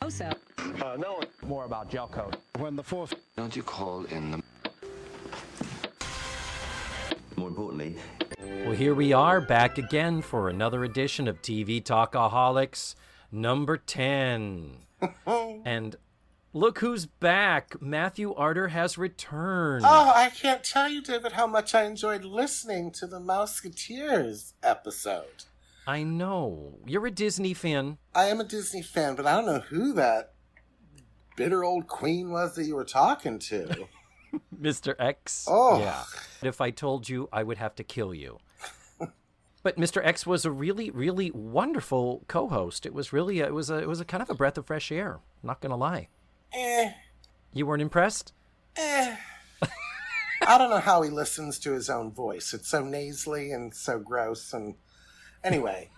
so. No. More about gel coat. When the fourth. Don't you call in the... More importantly... Well, here we are back again for another edition of TV Talkaholics, number 10. And look who's back. Matthew Arter has returned. Oh, I can't tell you, David, how much I enjoyed listening to the Mouseketeers episode. I know. You're a Disney fan. I am a Disney fan, but I don't know who that bitter old queen was that you were talking to. Mr. X. Oh. Yeah. If I told you, I would have to kill you. But Mr. X was a really, really wonderful co-host. It was really, it was a kind of a breath of fresh air. Not gonna lie. You weren't impressed? I don't know how he listens to his own voice. It's so nasally and so gross. And anyway.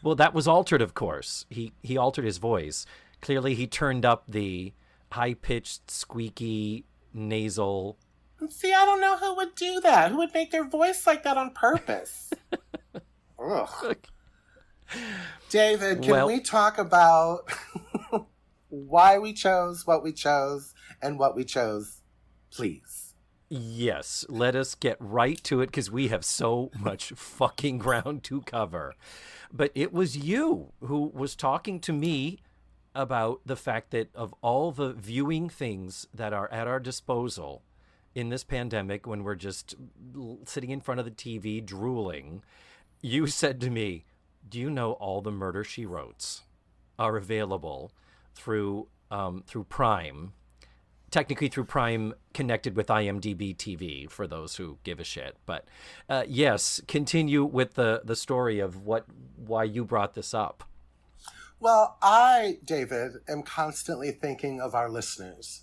Well, that was altered, of course. He altered his voice. Clearly, he turned up the high-pitched, squeaky, nasal. See, I don't know who would do that. Who would make their voice like that on purpose? Ugh. David, can we talk about why we chose what we chose and what we chose, please? Yes, let us get right to it because we have so much fucking ground to cover. But it was you who was talking to me about the fact that of all the viewing things that are at our disposal in this pandemic, when we're just sitting in front of the TV drooling, you said to me, do you know all the Murder, She Wrotes are available through Prime, technically through Prime connected with IMDb TV for those who give a shit. But yes, continue with the story of why you brought this up. Well, I, David, am constantly thinking of our listeners.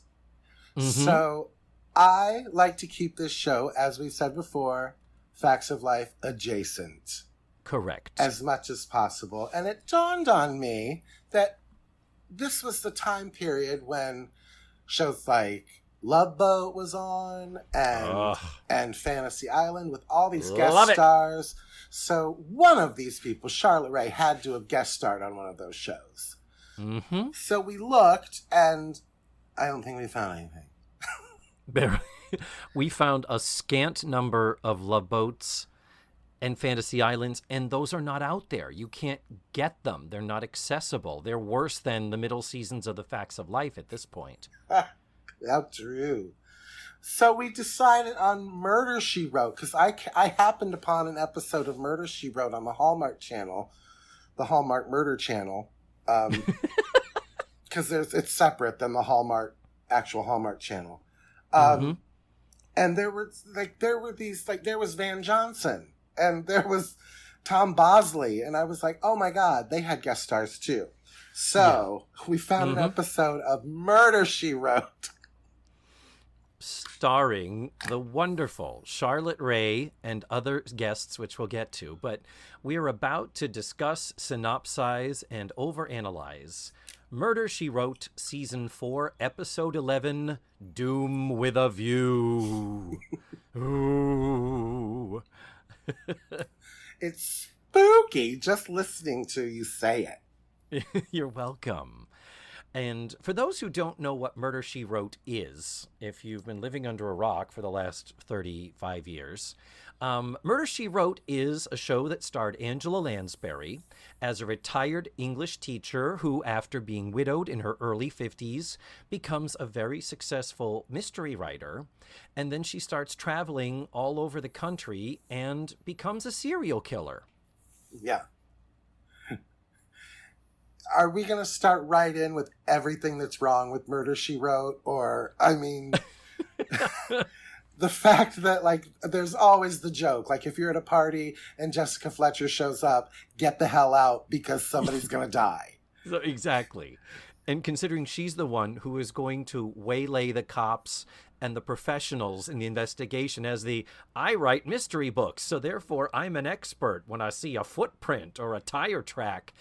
Mm-hmm. So I like to keep this show, as we've said before, Facts of Life adjacent. Correct. As much as possible. And it dawned on me that this was the time period when shows like Love Boat was on and Fantasy Island with all these guest stars. So one of these people, Charlotte Rae, had to have guest starred on one of those shows. Mm-hmm. So we looked, and I don't think we found anything. We found a scant number of Love Boats and Fantasy Islands, and those are not out there. You can't get them. They're not accessible. They're worse than the middle seasons of the Facts of Life at this point. How true. So we decided on Murder, She Wrote, because I happened upon an episode of Murder, She Wrote on the Hallmark channel, the Hallmark Murder channel, because it's separate than the actual Hallmark channel. And there was Van Johnson, and there was Tom Bosley, and I was like, oh my God, they had guest stars too. So we found an episode of Murder, She Wrote. Starring the wonderful Charlotte Rae and other guests, which we'll get to. But we are about to discuss, synopsize, and overanalyze Murder, She Wrote, Season 4, Episode 11, Doom with a View. Ooh. It's spooky just listening to you say it. You're welcome. And for those who don't know what Murder, She Wrote is, if you've been living under a rock for the last 35 years, Murder, She Wrote is a show that starred Angela Lansbury as a retired English teacher who, after being widowed in her early 50s, becomes a very successful mystery writer. And then she starts traveling all over the country and becomes a serial killer. Yeah. Are we going to start right in with everything that's wrong with Murder, She Wrote? Or, I mean, the fact that, like, there's always the joke. Like, if you're at a party and Jessica Fletcher shows up, get the hell out because somebody's going to die. So, exactly. And considering she's the one who is going to waylay the cops and the professionals in the investigation as I write mystery books, so therefore I'm an expert when I see a footprint or a tire track.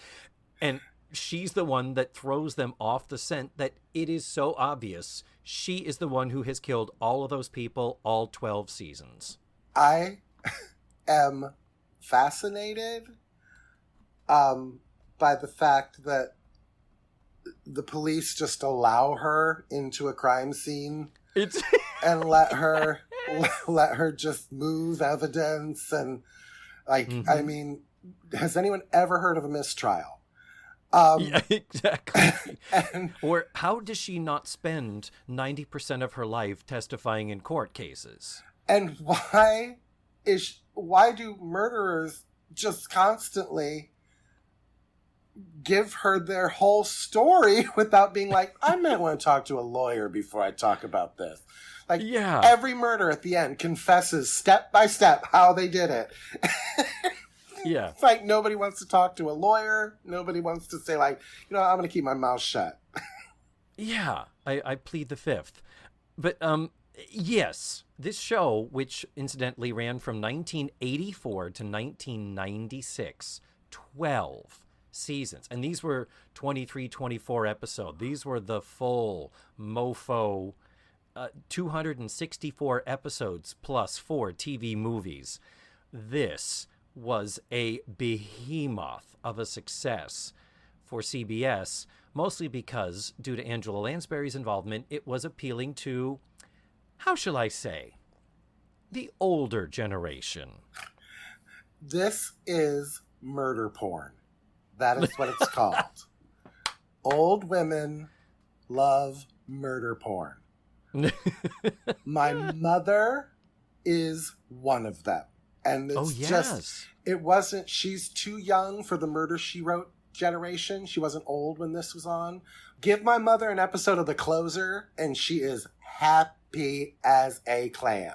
And she's the one that throws them off the scent that it is so obvious she is the one who has killed all of those people all 12 seasons. I am fascinated by the fact that the police just allow her into a crime scene It's and let her just move evidence and like I mean, has anyone ever heard of a mistrial? yeah, exactly. And Or how does she not spend 90% of her life testifying in court cases? and why do murderers just constantly give her their whole story without being like, I might want to talk to a lawyer before I talk about this. Like, Yeah. every murder at the end confesses step by step how they did it. Yeah. It's like nobody wants to talk to a lawyer. Nobody wants to say, like, I'm going to keep my mouth shut. Yeah, I plead the fifth. But yes, this show, which incidentally ran from 1984 to 1996, 12 seasons. And these were 23, 24 episodes. These were the full mofo 264 episodes plus 4 TV movies. This was a behemoth of a success for CBS, mostly because, due to Angela Lansbury's involvement, it was appealing to, how shall I say, the older generation. This is murder porn. That is what it's called. Old women love murder porn. My mother is one of them. And it's just, it wasn't, she's too young for the Murder, She Wrote generation. She wasn't old when this was on. Give my mother an episode of The Closer, and she is happy as a clam.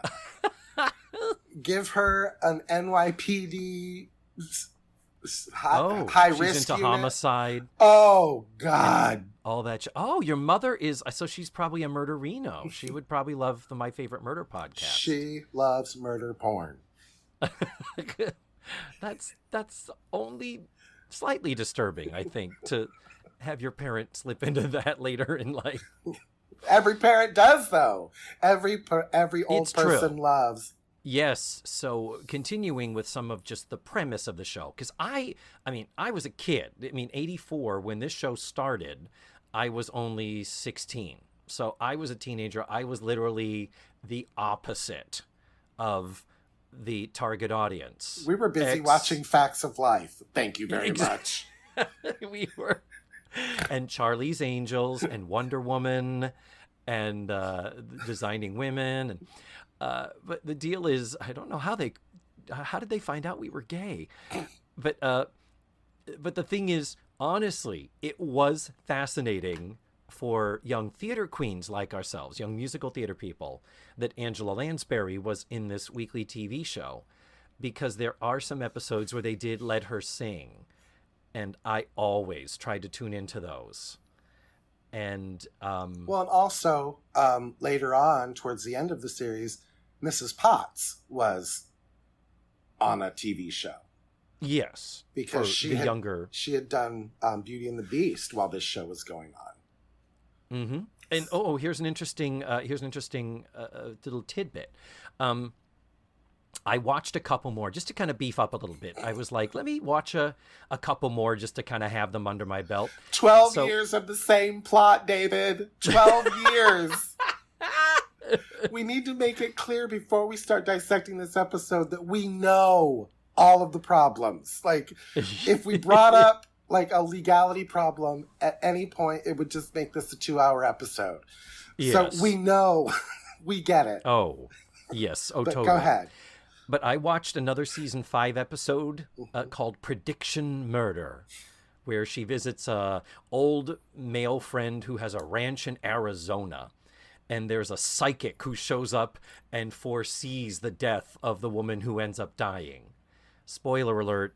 Give her an NYPD high she's risk into unit. homicide. Oh, God. All that. Oh, your mother is, so she's probably a murderino. She would probably love the My Favorite Murder podcast. She loves murder porn. That's only slightly disturbing, I think, to have your parent slip into that later in life. Every parent does, though. Every old It's person true. loves. Yes, so continuing with some of just the premise of the show, because I was a kid. 84, when this show started, I was only 16. So I was a teenager. I was literally the opposite of the target audience. We were busy watching Facts of Life. Thank you very much. We were. And Charlie's Angels and Wonder Woman and Designing Women. And but the deal is, I don't know how did they find out we were gay? But the thing is, honestly, it was fascinating for young theater queens like ourselves, young musical theater people, that Angela Lansbury was in this weekly TV show, because there are some episodes where they did let her sing, and I always tried to tune into those. And and also later on, towards the end of the series, Mrs. Potts was on a TV show. yes, Because for she the had, younger. she had done Beauty and the Beast while this show was going on. Mm-hmm. And here's an interesting little tidbit. I watched a couple more just to kind of beef up a little bit. I was like, let me watch a couple more just to kind of have them under my belt. 12 years of the same plot, David. 12 years. We need to make it clear before we start dissecting this episode that we know all of the problems. Like, if we brought up like a legality problem at any point, it would just make this a 2-hour episode. Yes. So we know, we get it. Oh, yes. Oh, But totally. go ahead. But I watched another season 5 episode called Prediction Murder, where she visits a old male friend who has a ranch in Arizona. And there's a psychic who shows up and foresees the death of the woman who ends up dying. Spoiler alert,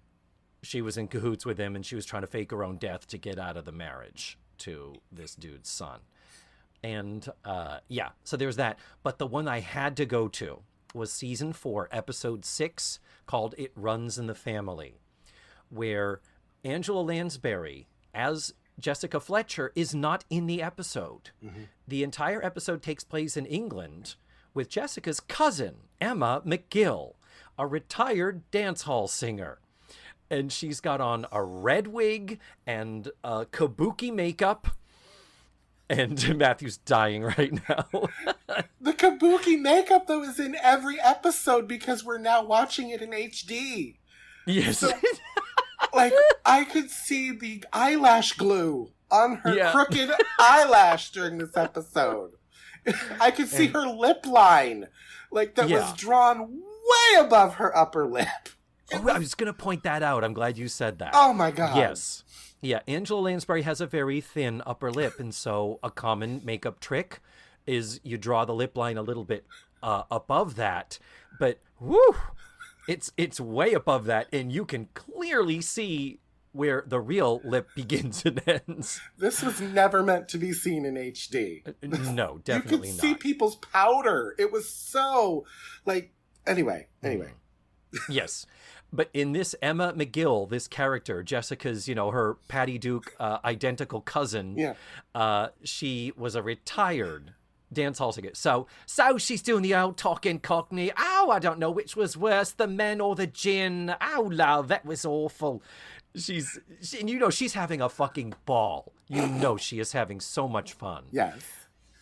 she was in cahoots with him, and she was trying to fake her own death to get out of the marriage to this dude's son. And so there's that. But the one I had to go to was season 4, episode 6, called It Runs in the Family, where Angela Lansbury, as Jessica Fletcher, is not in the episode. Mm-hmm. The entire episode takes place in England with Jessica's cousin, Emma McGill, a retired dance hall singer. And she's got on a red wig and kabuki makeup And Matthew's dying right now. The kabuki makeup, though, is in every episode because we're now watching it in HD. Yes. So, like, I could see the eyelash glue on her crooked eyelash during this episode. I could see her lip line, like, that was drawn way above her upper lip. I was going to point that out. I'm glad you said that. Oh, my God. Yes. Yeah, Angela Lansbury has a very thin upper lip, and so a common makeup trick is you draw the lip line a little bit above that, but whoo, it's way above that, and you can clearly see where the real lip begins and ends. This was never meant to be seen in HD. No, definitely not. You could see people's powder. It was so, like, anyway. Yes. But in this Emma McGill, this character, Jessica's, her Patty Duke identical cousin, she was a retired dance hall singer. So she's doing the old talking Cockney. Oh, I don't know which was worse, the men or the gin. Oh, love, that was awful. She's having a fucking ball. She is having so much fun. Yes.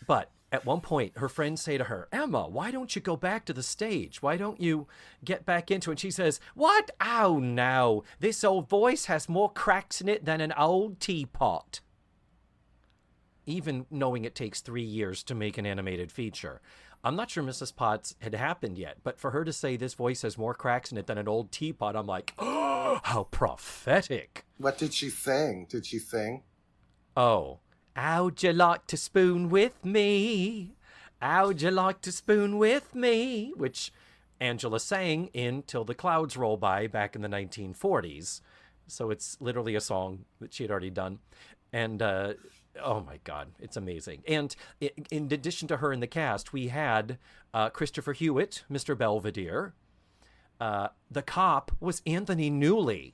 But at one point, her friends say to her, Emma, why don't you go back to the stage? Why don't you get back into it? And she says, what? Oh, no. This old voice has more cracks in it than an old teapot. Even knowing it takes 3 years to make an animated feature. I'm not sure Mrs. Potts had happened yet, but for her to say this voice has more cracks in it than an old teapot, I'm like, oh, how prophetic. What did she sing? Did she sing? Oh. How'd you like to spoon with me? How'd you like to spoon with me? Which Angela sang in Till the Clouds Roll By back in the 1940s. So it's literally a song that she had already done. And, oh my God, it's amazing. And in addition to her in the cast, we had Christopher Hewitt, Mr. Belvedere. The cop was Anthony Newley.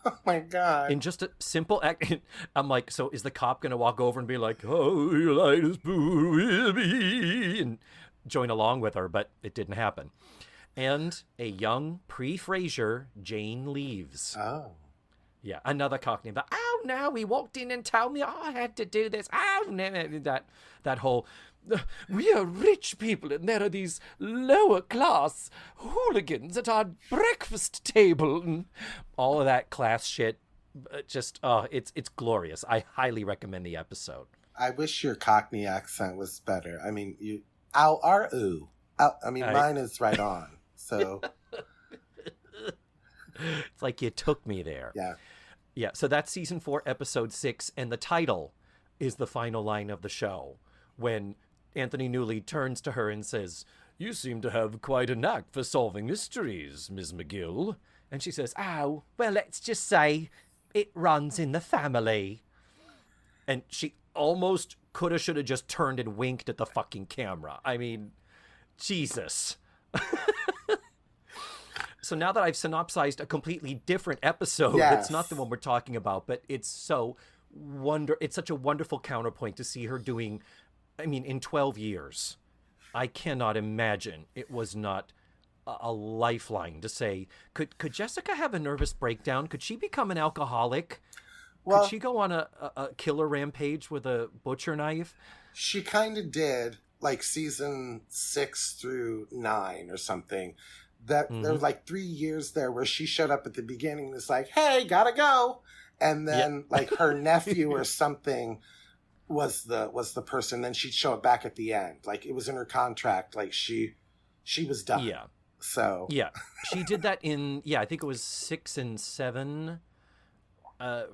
Oh my God. In just a simple act, I'm like, so is the cop going to walk over and be like, oh, you like to spoon with me? And join along with her, but it didn't happen. And a young pre-Frasier Jane Leaves. Oh. Yeah, another Cockney. But, oh, no, he walked in and told me I had to do this. Oh, no, that whole, we are rich people and there are these lower class hooligans at our breakfast table. And all of that class shit. Just, it's glorious. I highly recommend the episode. I wish your Cockney accent was better. I mean, ow, are, ooh. Mine is right on. So. It's like you took me there. Yeah. Yeah, so that's season 4, episode 6, and the title is the final line of the show when Anthony Newley turns to her and says, you seem to have quite a knack for solving mysteries, Ms. McGill. And she says, oh, well, let's just say it runs in the family. And she almost coulda, shoulda just turned and winked at the fucking camera. I mean, Jesus. So now that I've synopsized a completely different episode, It's not the one we're talking about, but it's such a wonderful counterpoint to see her doing, in 12 years. I cannot imagine it was not a lifeline to say, could Jessica have a nervous breakdown? Could she become an alcoholic? Well, could she go on a killer rampage with a butcher knife? She kind of did, like season 6 through 9 or something. There was like 3 years there where she showed up at the beginning and was like, hey, gotta go. And then like her nephew or something was the person. Then she'd show up back at the end. Like it was in her contract. Like she was done. Yeah. So. Yeah. She did that in, I think it was 6 and 7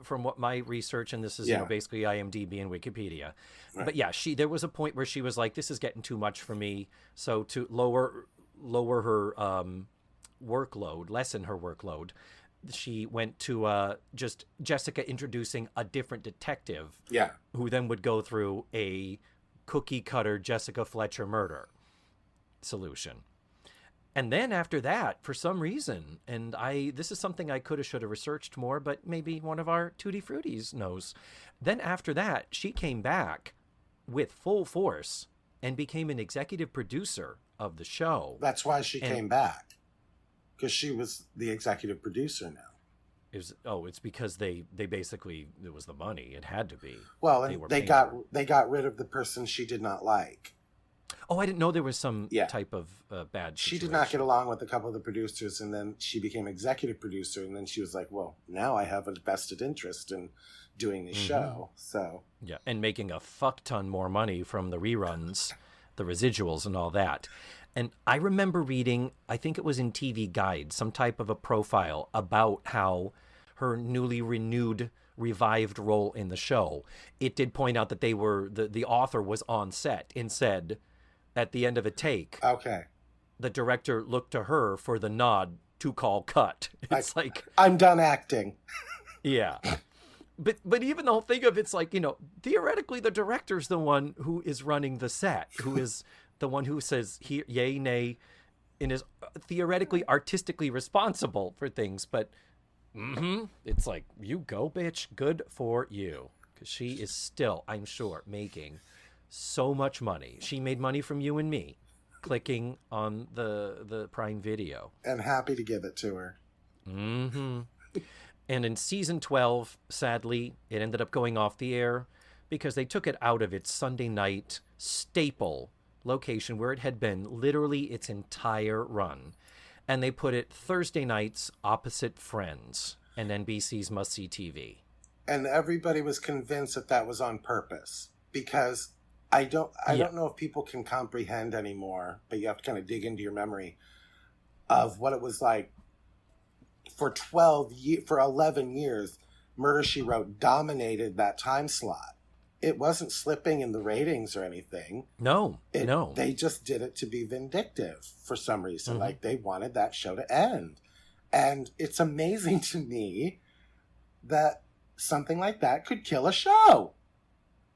from what my research, and this is basically IMDb and Wikipedia. Right. But yeah, there was a point where she was like, this is getting too much for me. So to lower her lessen her workload, she went to just Jessica introducing a different detective who then would go through a cookie cutter Jessica Fletcher murder solution. And then after that, for some reason, and this is something I coulda, shoulda researched more, but maybe one of our Tutti Fruities knows. Then after that, she came back with full force and became an executive producer of the show. That's why she came back. Because she was the executive producer now. It's because they basically, it was the money. It had to be. Well, and they got rid of the person she did not like. Oh, I didn't know there was some type of bad situation. She did not get along with a couple of the producers, and then she became executive producer, and then she was like, well, now I have a vested interest in doing the show. So yeah, and making a fuck ton more money from the reruns, the residuals and all that. And I remember reading, I think it was in TV Guide, some type of a profile about how her newly revived role in the show, it did point out that the author was on set and said at the end of a take, okay, the director looked to her for the nod to call cut. It's like, I'm done acting. Yeah. But even the whole thing of it's like, theoretically the director's the one who is running the set, who is the one who says yay, nay, and is theoretically artistically responsible for things. But it's like, you go, bitch, good for you. Because she is still, I'm sure, making so much money. She made money from you and me clicking on the Prime Video. And happy to give it to her. And in season 12, sadly, it ended up going off the air because they took it out of its Sunday night staple location where it had been literally its entire run. And they put it Thursday nights opposite Friends and NBC's Must See TV. And everybody was convinced that was on purpose, because I don't know if people can comprehend anymore, but you have to kind of dig into your memory of what it was like. For 11 years, Murder, She Wrote dominated that time slot. It wasn't slipping in the ratings or anything. No. They just did it to be vindictive for some reason. Like, they wanted that show to end. And it's amazing to me that something like that could kill a show.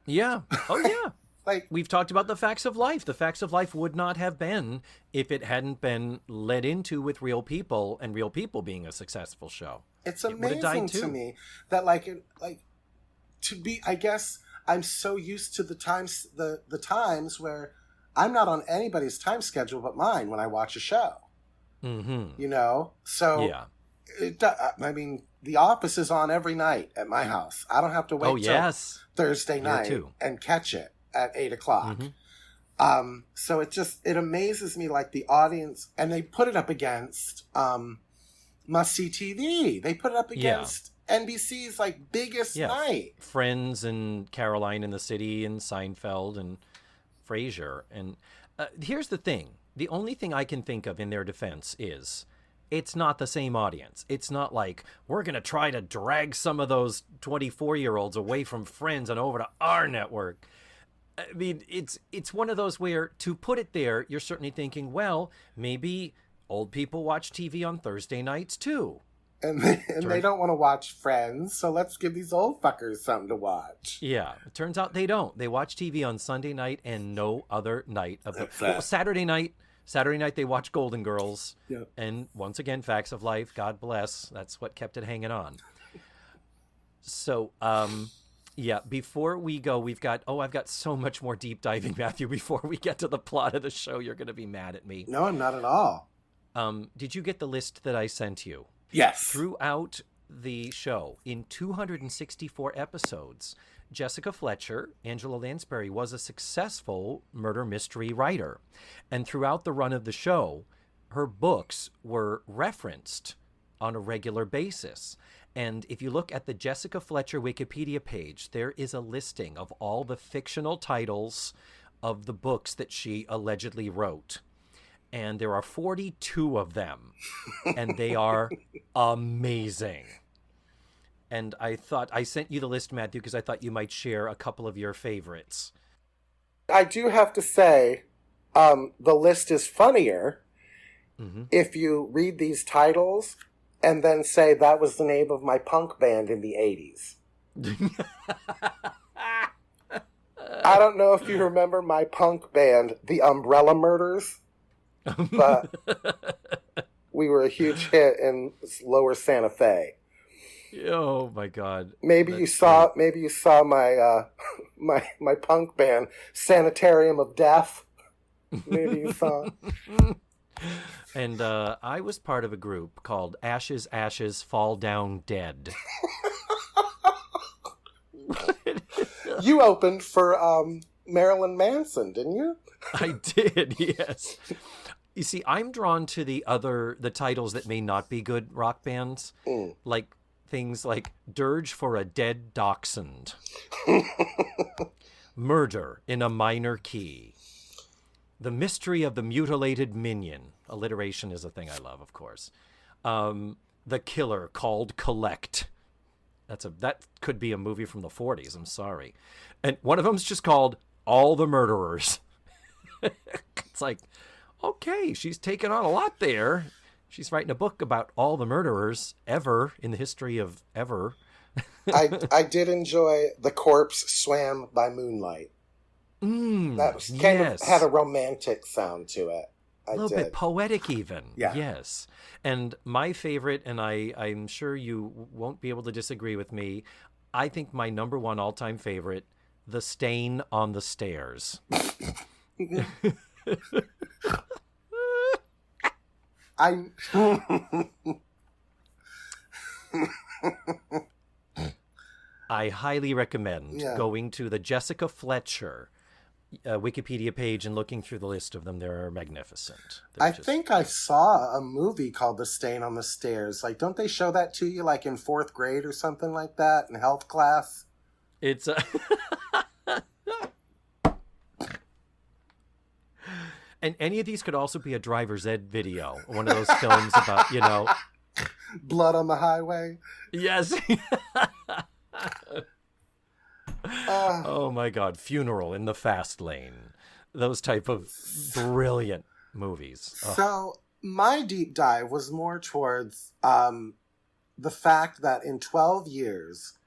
Yeah. Oh, yeah. Like, we've talked about The Facts of Life. The Facts of Life would not have been if it hadn't been led into with Real People, and Real People being a successful show. It's amazing to me that to be, I guess I'm so used to the times where I'm not on anybody's time schedule but mine when I watch a show. So I mean, The Office is on every night at my house. I don't have to wait till Thursday night and catch it at 8:00. So it amazes me, like, the audience, and they put it up against Must See TV. They put it up against NBC's like biggest night. Friends and Caroline in the City and Seinfeld and Frasier. And here's the thing. The only thing I can think of in their defense is it's not the same audience. It's not like we're going to try to drag some of those 24-year-olds away from Friends and over to our network. I mean, it's one of those where, to put it there, you're certainly thinking, well, maybe old people watch TV on Thursday nights too. And they don't want to watch Friends, so let's give these old fuckers something to watch. Yeah, it turns out they don't. They watch TV on Sunday night and no other night of the Saturday night. Saturday night they watch Golden Girls. Yep. And once again, Facts of Life, God bless. That's what kept it hanging on. So, yeah, before we go, I've got so much more deep diving, Matthew, before we get to the plot of the show. You're going to be mad at me. No, I'm not at all. Did you get the list that I sent you? Yes. Throughout the show, in 264 episodes, Jessica Fletcher, Angela Lansbury, was a successful murder mystery writer. And throughout the run of the show, her books were referenced on a regular basis. And if you look at the Jessica Fletcher Wikipedia page, there is a listing of all the fictional titles of the books that she allegedly wrote. And there are 42 of them, and they are amazing. And I thought I sent you the list, Matthew, because I thought you might share a couple of your favorites. I do have to say, the list is funnier if you read these titles and then say that was the name of my punk band in the 80s. I don't know if you remember my punk band, the Umbrella Murders, but we were a huge hit in Lower Santa Fe. Oh my God! Maybe you saw my my punk band, Sanitarium of Death. Maybe you saw. And I was part of a group called Ashes, Ashes, Fall Down Dead. You opened for Marilyn Manson, didn't you? I did, yes. You see, I'm drawn to the titles that may not be good rock bands, like things like Dirge for a Dead Dachshund, Murder in a Minor Key, The Mystery of the Mutilated Minion. Alliteration is a thing I love, of course. The Killer Called Collect. That could be a movie from the 40s. I'm sorry. And one of them's just called All the Murderers. It's like, okay, she's taken on a lot there. She's writing a book about all the murderers ever in the history of ever. I did enjoy The Corpse Swam by Moonlight. That was kind of had a romantic sound to it. A little bit poetic even. Yeah. Yes. And my favorite, and I'm sure you won't be able to disagree with me, I think my number one all-time favorite, The Stain on the Stairs. I highly recommend going to the Jessica Fletcher Wikipedia page and looking through the list of them. They're magnificent. I think I saw a movie called The Stain on the Stairs. Like, don't they show that to you like in 4th grade or something like that in health class? It's and any of these could also be a driver's ed video, one of those films about, blood on the highway. Yes. Oh my God, Funeral in the Fast Lane. Those type of brilliant movies. So my deep dive was more towards the fact that in 12 years,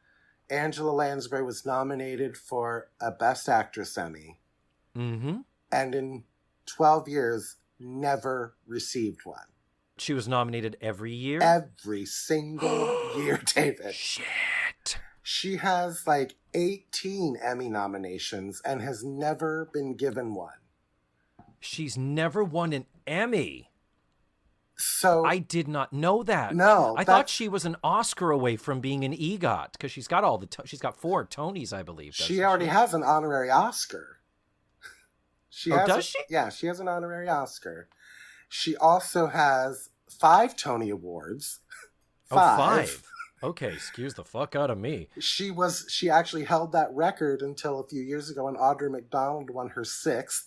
Angela Lansbury was nominated for a Best Actress Emmy. Mm-hmm. And in 12 years, never received one. She was nominated every year? Every single year, David. Shit. She has like 18 Emmy nominations and has never been given one. She's never won an Emmy. So I did not know that. No, I thought she was an Oscar away from being an EGOT because she's got she's got 4 Tonys, I believe. She already has an honorary Oscar. Does she? Yeah, she has an honorary Oscar. She also has 5 Tony Awards. 5. Okay, excuse the fuck out of me. She actually held that record until a few years ago when Audra McDonald won her 6th.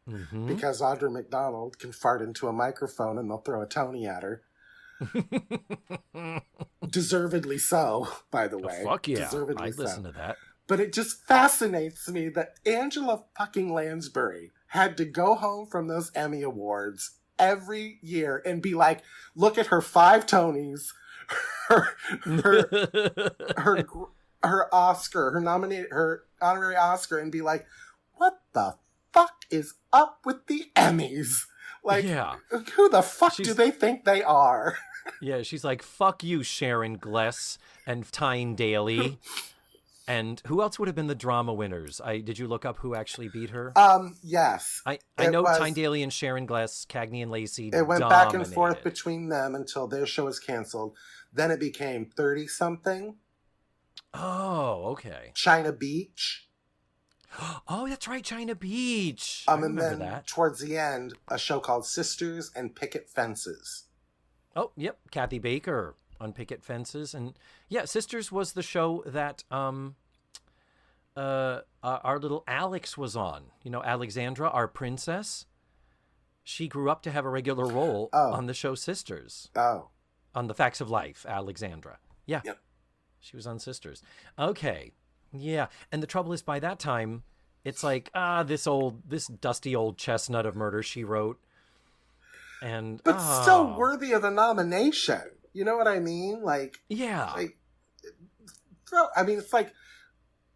Mm-hmm. Because Audra McDonald can fart into a microphone and they'll throw a Tony at her. Deservedly so, by the way. Fuck yeah, Deservedly I'd listen to that. But it just fascinates me that Angela fucking Lansbury had to go home from those Emmy Awards every year and be like, look at her 5 Tonys, her Oscar, her honorary Oscar, and be like, what the fuck is up with the Emmys? Like, who the fuck do they think they are? Yeah, she's like, fuck you, Sharon Gless and Tyne Daly. And who else would have been the drama winners? Did you look up who actually beat her? Yes. I know Tyne Daly and Sharon Gless, Cagney and Lacey. It went back and forth between them until their show was canceled. Then it became 30-something. Oh, okay. China Beach. Oh, that's right, China Beach. I remember that. Towards the end, a show called Sisters and Picket Fences. Oh, yep, Kathy Baker on Picket Fences. And yeah, Sisters was the show that our little Alex was on. You know, Alexandra, our princess. She grew up to have a regular role on the show Sisters. Oh. On The Facts of Life, Alexandra. Yeah. Yep. She was on Sisters. Okay. Yeah. And the trouble is, by that time, it's like, this dusty old chestnut of Murder, She Wrote. But still worthy of a nomination. You know what I mean? Like, yeah. It's like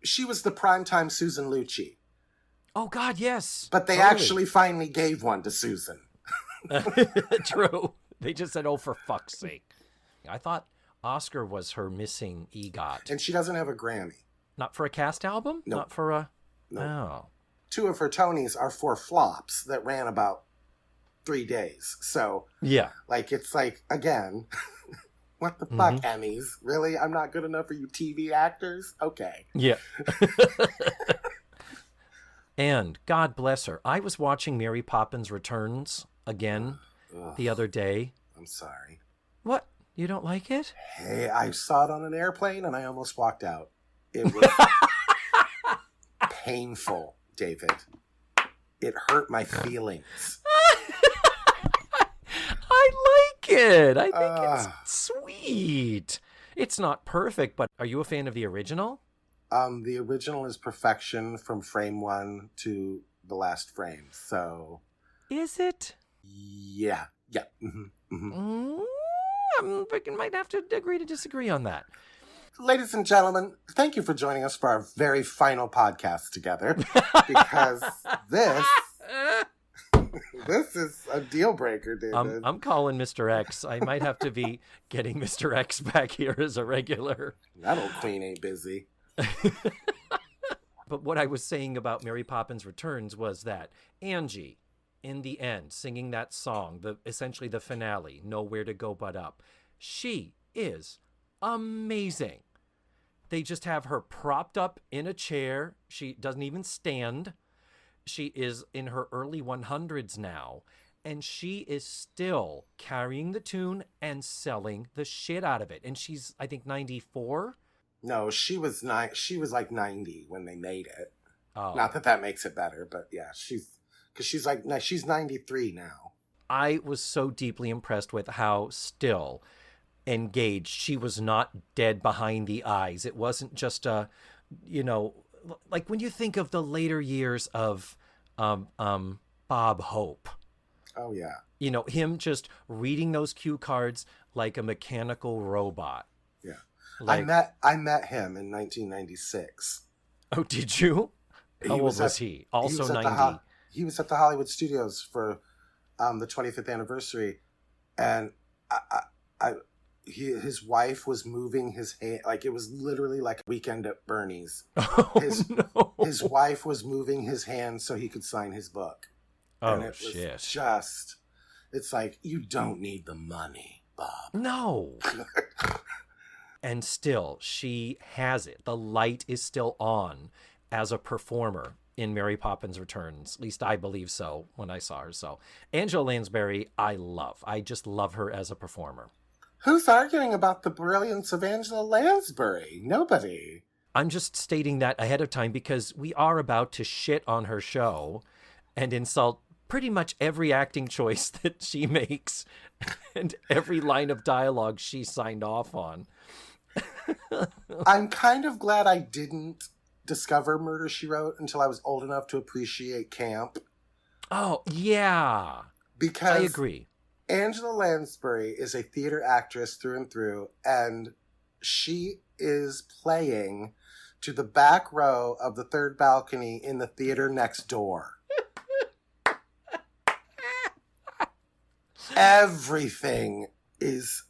she was the primetime Susan Lucci. Oh, God, yes. But they actually finally gave one to Susan. True. They just said, oh, for fuck's sake. I thought Oscar was her missing EGOT. And she doesn't have a Grammy. Not for a cast album? Nope. Not for a... No. Oh. 2 of her Tonys are for flops that ran about 3 days. So, Yeah. like, it's like, again, what the fuck, Emmys? Really? I'm not good enough for you TV actors? Okay. Yeah. And God bless her. I was watching Mary Poppins Returns again the other day. I'm sorry. What? You don't like it? Hey, I saw it on an airplane and I almost walked out. It was painful, David. It hurt my feelings. I like it. I think it's sweet. It's not perfect, but are you a fan of the original? The original is perfection from frame 1 to the last frame. So, Is it? yeah. I might have to agree to disagree on that. Ladies and gentlemen, thank you for joining us for our very final podcast together. Because this is a deal breaker, David. I'm calling Mr. X. I might have to be getting Mr. X back here as a regular. That old queen ain't busy. But what I was saying about Mary Poppins Returns was that Angie, in the end, singing that song, essentially the finale, Nowhere to Go But Up, she is amazing. They just have her propped up in a chair. She doesn't even stand. She is in her early 100s now, and she is still carrying the tune and selling the shit out of it. And she's, I think, 94. No, she was like 90 when they made it. Oh. Not that makes it better, but yeah, she's 93 now. I was so deeply impressed with how still engaged she was, not dead behind the eyes. It wasn't just a, like when you think of the later years of Bob Hope. Oh yeah. Him just reading those cue cards like a mechanical robot. Yeah. Like, I met him in 1996. Oh, did you? How old was he? Also 90. He was at the Hollywood Studios for the 25th anniversary, and his wife was moving his hand, like it was literally like a Weekend at Bernie's. No. His wife was moving his hand so he could sign his book. Oh, and it shit. was just, it's like, you don't need the money, Bob. No. And still, she has it. The light is still on as a performer in Mary Poppins Returns. At least I believe so when I saw her. So Angela Lansbury, I love. I just love her as a performer. Who's arguing about the brilliance of Angela Lansbury? Nobody. I'm just stating that ahead of time because we are about to shit on her show and insult pretty much every acting choice that she makes and every line of dialogue she signed off on. I'm kind of glad I didn't discover Murder, She Wrote until I was old enough to appreciate camp. Oh, yeah. Because I agree. Angela Lansbury is a theater actress through and through, and she is playing to the back row of the third balcony in the theater next door. Everything is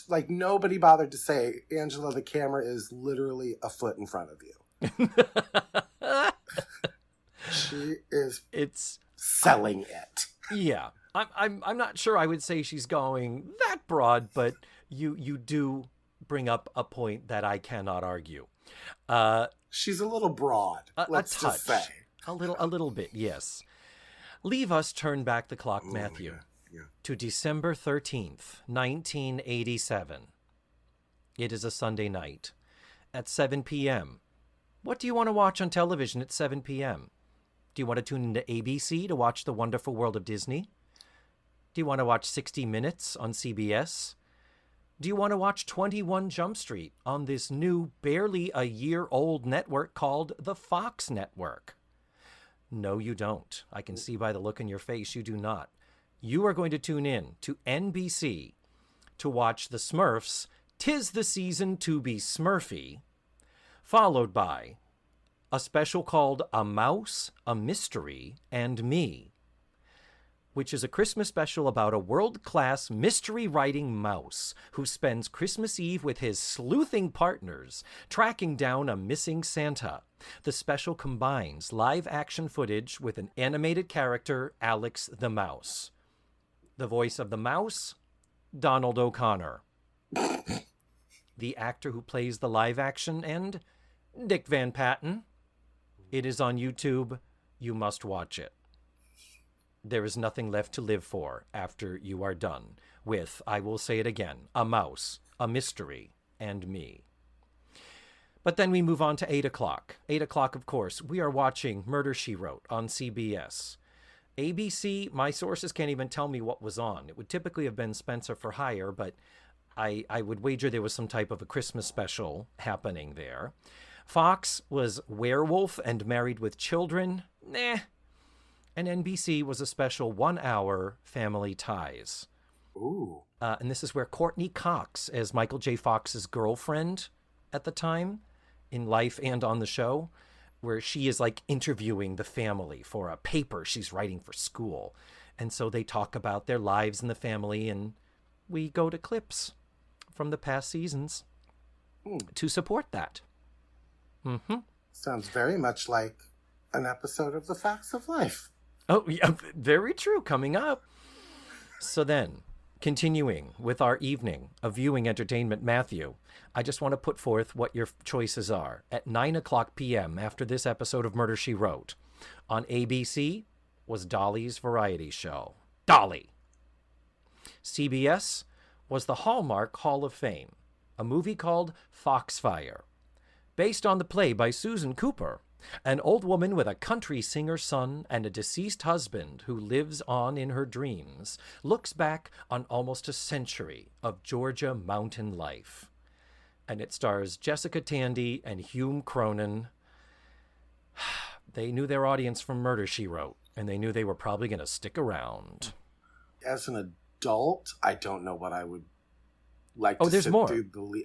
like, nobody bothered to say, Angela, the camera is literally a foot in front of you. It's selling it. Yeah. I'm not sure I would say she's going that broad, but you do bring up a point that I cannot argue. She's a little broad. Let's just say. A little bit, yes. Leave us turn back the clock, Matthew, to December 13th, 1987. It is a Sunday night at 7 p.m. What do you want to watch on television at 7 p.m.? Do you want to tune into ABC to watch The Wonderful World of Disney? Do you want to watch 60 Minutes on CBS? Do you want to watch 21 Jump Street on this new, barely a year-old network called the Fox Network? No, you don't. I can see by the look in your face you do not. You are going to tune in to NBC to watch The Smurfs, 'Tis the Season to be Smurfy, followed by a special called A Mouse, a Mystery, and Me. which is a Christmas special about a world-class mystery-writing mouse who spends Christmas Eve with his sleuthing partners tracking down a missing Santa. The special combines live-action footage with an animated character, Alex the Mouse. The voice of the mouse, Donald O'Connor. The actor who plays the live-action end, Dick Van Patten. It is on YouTube. You must watch it. There is nothing left to live for after you are done with, I will say it again, a mouse, a mystery, and me. But then we move on to 8 o'clock. 8 o'clock, of course, we are watching Murder, She Wrote on CBS. ABC, my sources can't even tell me what was on. It would typically have been Spencer for Hire, but I would wager there was some type of a Christmas special happening there. Fox was Werewolf and Married with Children. Nah. And NBC was a special 1-hour Family Ties. Ooh. And this is where Courtney Cox, as Michael J. Fox's girlfriend at the time, in life and on the show, where she is like interviewing the family for a paper she's writing for school. And so they talk about their lives in the family, and we go to clips from the past seasons to support that. Mm-hmm. Sounds very much like an episode of The Facts of Life. Oh, yeah, very true. Coming up. So then, continuing with our evening of viewing entertainment, Matthew, I just want to put forth what your choices are. At 9 o'clock p.m. after this episode of Murder, She Wrote, on ABC was Dolly's variety show, Dolly. CBS was the Hallmark Hall of Fame, a movie called Foxfire, based on the play by Susan Cooper, an old woman with a country singer son and a deceased husband who lives on in her dreams, looks back on almost a century of Georgia mountain life. And it stars Jessica Tandy and Hume Cronin. They knew their audience from Murder, She Wrote, and they knew they were probably going to stick around. As an adult, I don't know what I would like to there's more.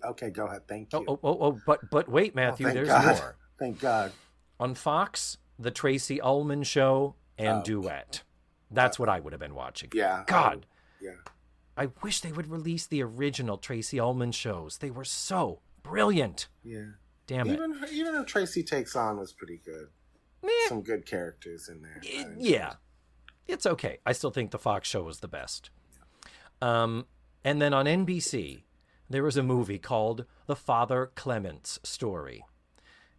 Okay, go ahead. Thank you. But wait, Matthew, thank there's God. more. Thank God. On Fox, The Tracy Ullman Show and Duet. That's what I would have been watching. Yeah. God. Yeah. I wish they would release the original Tracy Ullman shows. They were so brilliant. Yeah. Damn it. Even if Tracy Takes On was pretty good. Eh. Some good characters in there. Yeah. It's okay. I still think the Fox show was the best. And then on NBC, there was a movie called The Father Clements Story.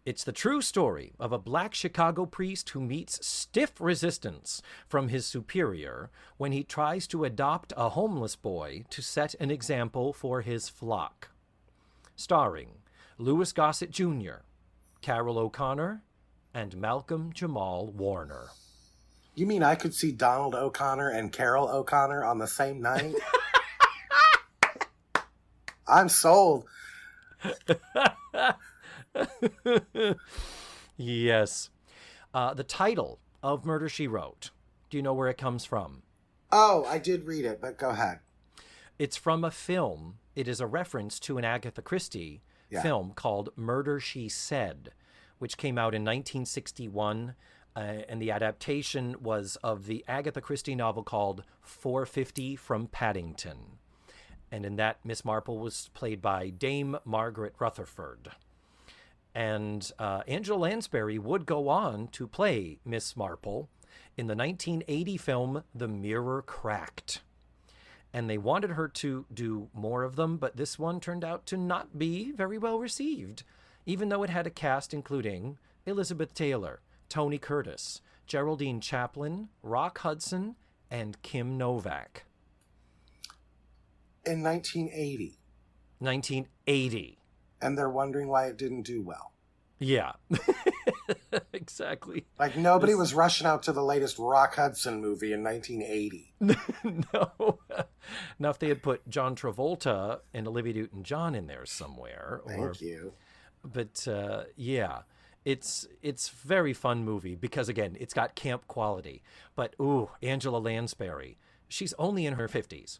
It's the true story of a black Chicago priest who meets stiff resistance from his superior when he tries to adopt a homeless boy to set an example for his flock. Starring Louis Gossett Jr., Carol O'Connor, and Malcolm Jamal Warner. You mean I could see Donald O'Connor and Carol O'Connor on the same night? I'm sold. Yes. The title of Murder, She Wrote. Do you know where it comes from? Oh, I did read it, but go ahead. It's from a film. It is a reference to an Agatha Christie film called Murder, She Said, which came out in 1961. And the adaptation was of the Agatha Christie novel called 450 from Paddington. And in that, Miss Marple was played by Dame Margaret Rutherford. And Angela Lansbury would go on to play Miss Marple in the 1980 film The Mirror Cracked. And they wanted her to do more of them, but this one turned out to not be very well received, even though it had a cast including Elizabeth Taylor, Tony Curtis, Geraldine Chaplin, Rock Hudson, and Kim Novak. In 1980. 1980. And they're wondering why it didn't do well. Yeah. Exactly. Like nobody was rushing out to the latest Rock Hudson movie in 1980. No. Now, if they had put John Travolta and Olivia Newton-John in there somewhere. Thank you. But yeah, it's very fun movie because, again, it's got camp quality. But, ooh, Angela Lansbury, she's only in her 50s.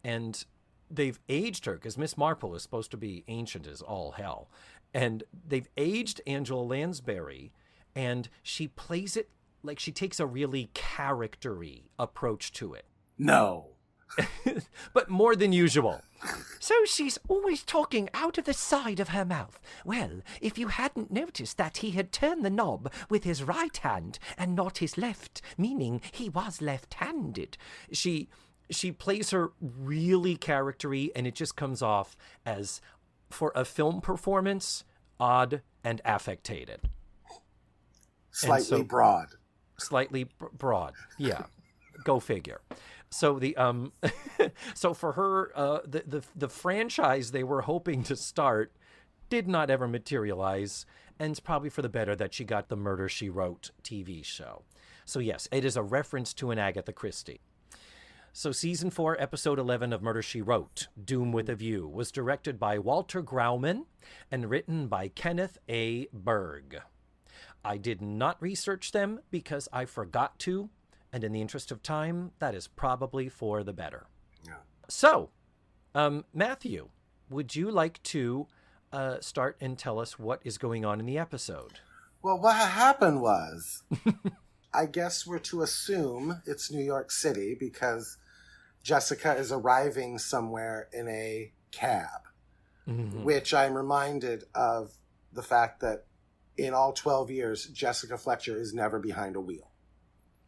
And they've aged her because Miss Marple is supposed to be ancient as all hell. And they've aged Angela Lansbury, and she plays it like she takes a really character-y approach to it. No. But more than usual. So she's always talking out of the side of her mouth. Well, if you hadn't noticed that he had turned the knob with his right hand and not his left, meaning he was left-handed. She plays her really character-y, and it just comes off as, for a film performance, odd and affectated. Slightly broad. Slightly broad, yeah. Go figure. So so for her, the franchise they were hoping to start did not ever materialize, and it's probably for the better that she got the Murder, She Wrote TV show. So yes, it is a reference to an Agatha Christie. So season 4, episode 11 of Murder, She Wrote, Doom with a View, was directed by Walter Grauman and written by Kenneth A. Berg. I did not research them because I forgot to. And in the interest of time, that is probably for the better. Yeah. So, Matthew, would you like to start and tell us what is going on in the episode? Well, what happened was, I guess we're to assume it's New York City because Jessica is arriving somewhere in a cab, which I'm reminded of the fact that in all 12 years, Jessica Fletcher is never behind a wheel.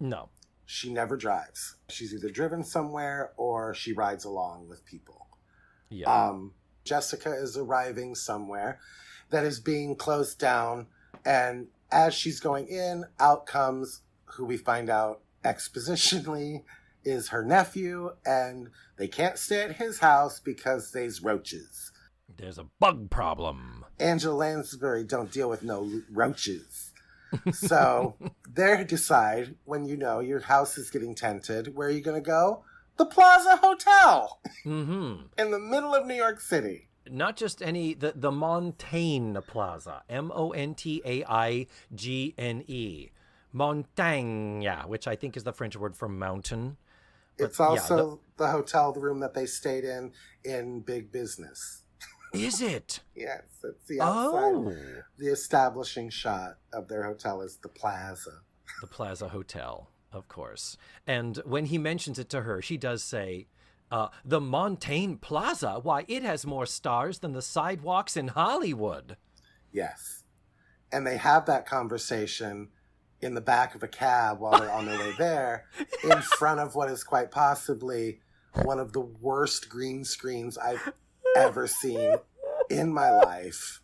No. She never drives. She's either driven somewhere or she rides along with people. Yeah. Jessica is arriving somewhere that is being closed down. And as she's going in, out comes who we find out expositionally is her nephew. And they can't stay at his house because there's roaches. There's a bug problem. Angela Lansbury don't deal with no roaches. So they decide when you know your house is getting tented, where are you going to go? The Plaza Hotel in the middle of New York City. Not just any, the Montaigne Plaza, Montagne, Montagne, which I think is the French word for mountain. But it's also the hotel room that they stayed in Big Business. Is it? Yes, it's the outside. Oh. The establishing shot of their hotel is the Plaza. The Plaza Hotel, of course. And when he mentions it to her, she does say, the Montaigne Plaza? Why, it has more stars than the sidewalks in Hollywood. Yes. And they have that conversation in the back of a cab while they're on their way there, in front of what is quite possibly one of the worst green screens I've ever seen in my life.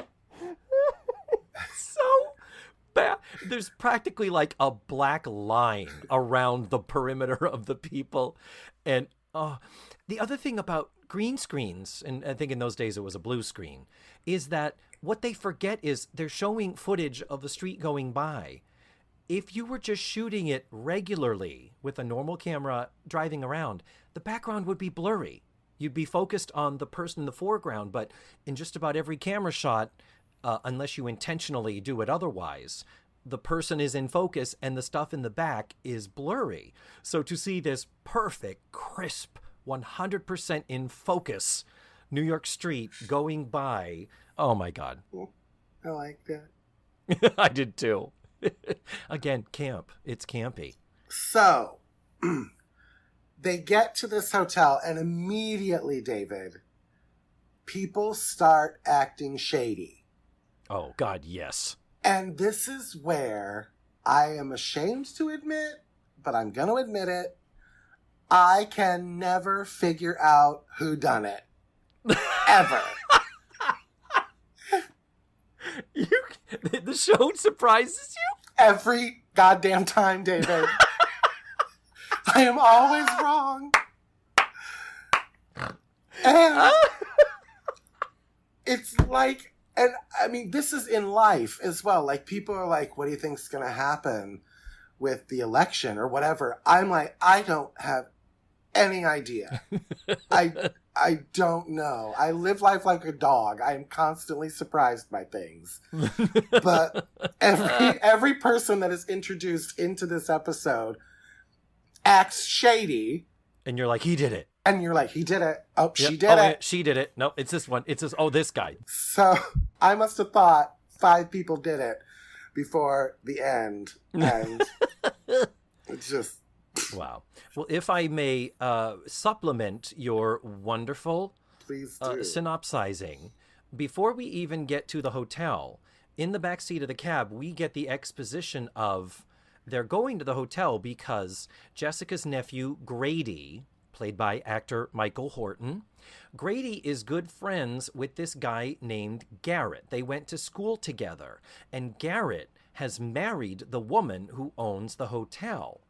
So bad. There's practically like a black line around the perimeter of the people. And the other thing about green screens, and I think in those days it was a blue screen, is that what they forget is they're showing footage of the street going by. If you were just shooting it regularly with a normal camera driving around, the background would be blurry. You'd be focused on the person in the foreground, but in just about every camera shot, unless you intentionally do it otherwise, the person is in focus and the stuff in the back is blurry. So to see this perfect, crisp, 100% in focus New York street going by, oh my God. I like that. I did too. Again, camp. It's campy. So... They get to this hotel and immediately, David, people start acting shady. Oh, God, yes. And this is where I am ashamed to admit, but I'm going to admit it, I can never figure out who done it. Ever. The show surprises you? Every goddamn time, David. I am always wrong. And it's like, and I mean, this is in life as well. Like, people are like, what do you think's going to happen with the election or whatever? I'm like, I don't have any idea. I don't know. I live life like a dog. I am constantly surprised by things. But every person that is introduced into this episode acts shady. And you're like, he did it. And you're like, he did it. Oh, yep. She did it. Yeah, she did it. No, it's this one. It's this. Oh, this guy. So I must have thought 5 people did it before the end. And It's just... Wow. Well, if I may supplement your wonderful Please do. synopsizing, before we even get to the hotel, in the backseat of the cab, we get the exposition of they're going to the hotel because Jessica's nephew, Grady, played by actor Michael Horton, Grady is good friends with this guy named Garrett. They went to school together, and Garrett has married the woman who owns the hotel.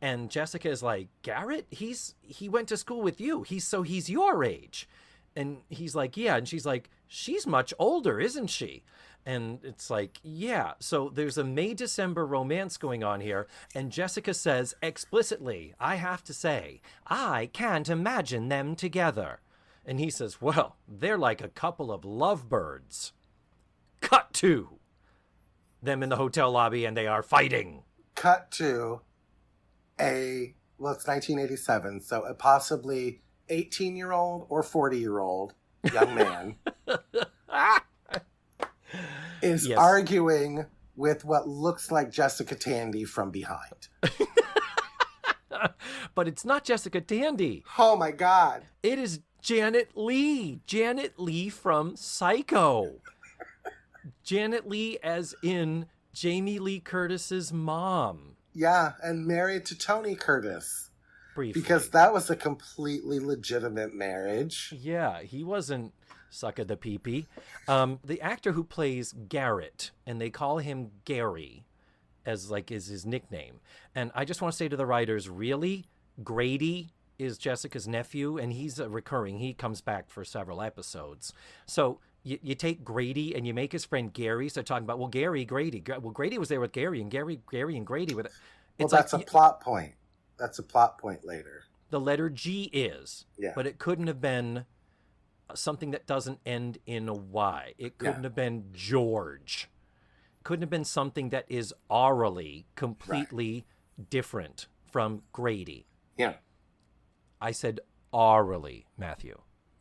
And Jessica is like, Garrett? He went to school with you. He's your age. And he's like, yeah. And she's like, she's much older, isn't she? And it's like, yeah. So there's a May-December romance going on here. And Jessica says explicitly, I have to say, I can't imagine them together. And he says, well, they're like a couple of lovebirds. Cut to them in the hotel lobby, and they are fighting. Cut to it's 1987, so a possibly 18-year-old or 40-year-old young man is arguing with what looks like Jessica Tandy from behind. But it's not Jessica Tandy. Oh my God. It is Janet Leigh. Janet Leigh from Psycho. Janet Leigh as in Jamie Lee Curtis's mom. Yeah, and married to Tony Curtis. Briefly. Because that was a completely legitimate marriage. Yeah, he wasn't sucka the pee-pee. The actor who plays Garrett, and they call him Gary, is his nickname. And I just want to say to the writers, really? Grady is Jessica's nephew, and he's recurring. He comes back for several episodes. So you take Grady and you make his friend Gary. So talking about, Grady. Well, Grady was there with Gary, and Gary and Grady. That's a plot point. That's a plot point later. The letter G is. Yeah. But it couldn't have been something that doesn't end in a Y. It couldn't have been George. Couldn't have been something that is aurally completely different from Grady. Yeah. I said aurally, Matthew.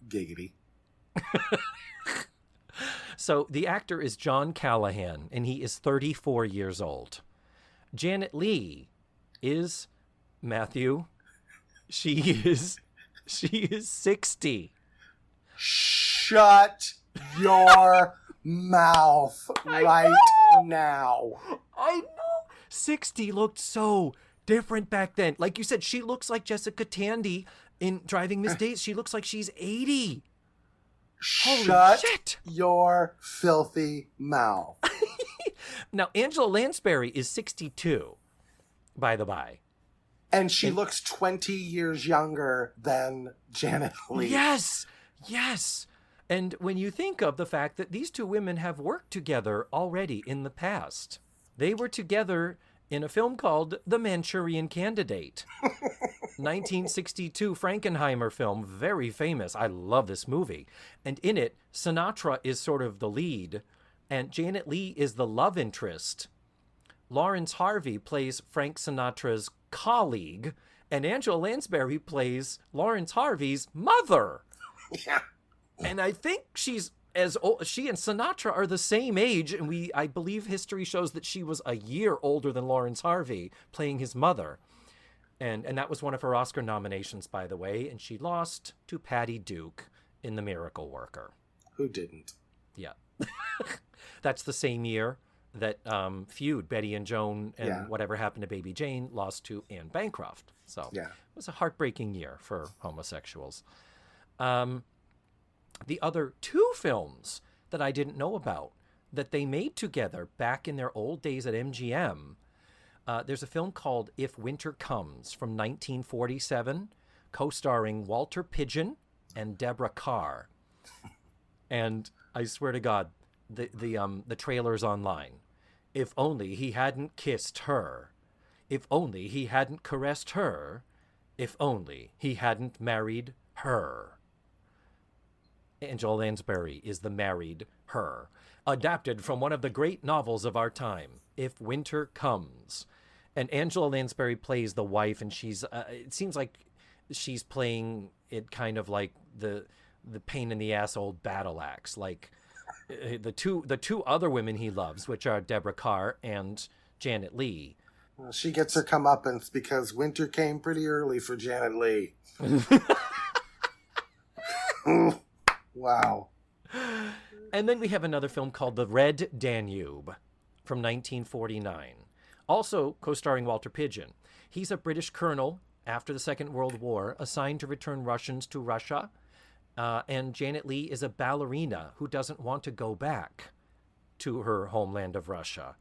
Giggity. So the actor is John Callahan, and he is 34 years old. Janet Leigh is, Matthew, she is 60. Shut your mouth right now. I know. 60 looked so different back then. Like you said, she looks like Jessica Tandy in Driving Miss Daisy. She looks like she's 80. Shut your filthy mouth. Now, Angela Lansbury is 62, by the by. And she looks 20 years younger than Janet Leigh. Yes. And when you think of the fact that these two women have worked together already in the past, they were together in a film called The Manchurian Candidate. 1962 Frankenheimer film, very famous. I love this movie. And in it, Sinatra is sort of the lead, and Janet Leigh is the love interest. Lawrence Harvey plays Frank Sinatra's colleague, and Angela Lansbury plays Lawrence Harvey's mother. Yeah. And I think she's as old. She and Sinatra are the same age, and I believe history shows that she was a year older than Lawrence Harvey, playing his mother. And that was one of her Oscar nominations, by the way, and she lost to Patty Duke in The Miracle Worker. Who didn't? Yeah. That's the same year that Feud, Betty and Joan, and Whatever Happened to Baby Jane lost to Anne Bancroft. So it was a heartbreaking year for homosexuals. The other two films that I didn't know about that they made together back in their old days at MGM, there's a film called If Winter Comes from 1947, co-starring Walter Pidgeon and Deborah Carr. And I swear to God, the trailer's online. If only he hadn't kissed her. If only he hadn't caressed her. If only he hadn't married her. Angela Lansbury is the married her. Adapted from one of the great novels of our time, If Winter Comes. And Angela Lansbury plays the wife, and she's it seems like she's playing it kind of like the pain in the ass old battle axe, like the two other women he loves, which are Deborah Carr and Janet Leigh. Well, she gets her comeuppance because winter came pretty early for Janet Leigh. Wow. And then we have another film called The Red Danube from 1949, also co-starring Walter Pidgeon. He's a British colonel after the Second World War assigned to return Russians to Russia, and Janet Leigh is a ballerina who doesn't want to go back to her homeland of Russia.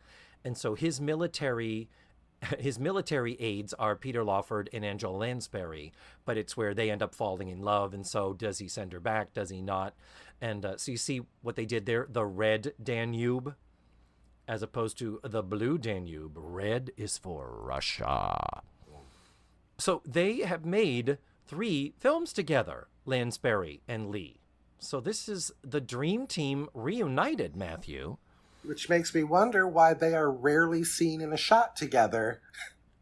And so his military aides are Peter Lawford and Angela Lansbury, but it's where they end up falling in love. And so does he send her back? Does he not? And so you see what they did there, the Red Danube, as opposed to the Blue Danube. Red is for Russia. So they have made 3 films together, Lansbury and Leigh. So this is the dream team reunited, Matthew. Which makes me wonder why they are rarely seen in a shot together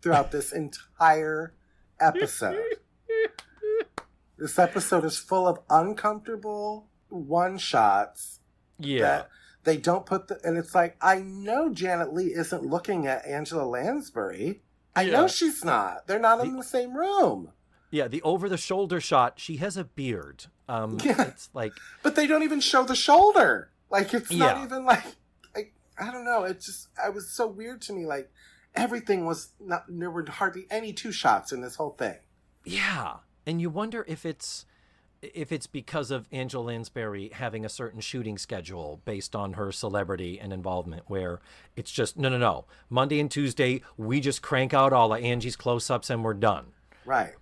throughout this entire episode. This episode is full of uncomfortable one-shots. Yeah. That they don't put and it's like, I know Janet Leigh isn't looking at Angela Lansbury. I know she's not. They're not in the same room. Yeah, the over-the-shoulder shot, she has a beard. It's like... But they don't even show the shoulder. Like, it's not even like... I don't know. It was so weird to me. Like, everything was not... There were hardly any 2 shots in this whole thing. Yeah. And you wonder if it's because of Angela Lansbury having a certain shooting schedule based on her celebrity and involvement, where it's just, no. Monday and Tuesday, we just crank out all of Angie's close-ups and we're done. Right.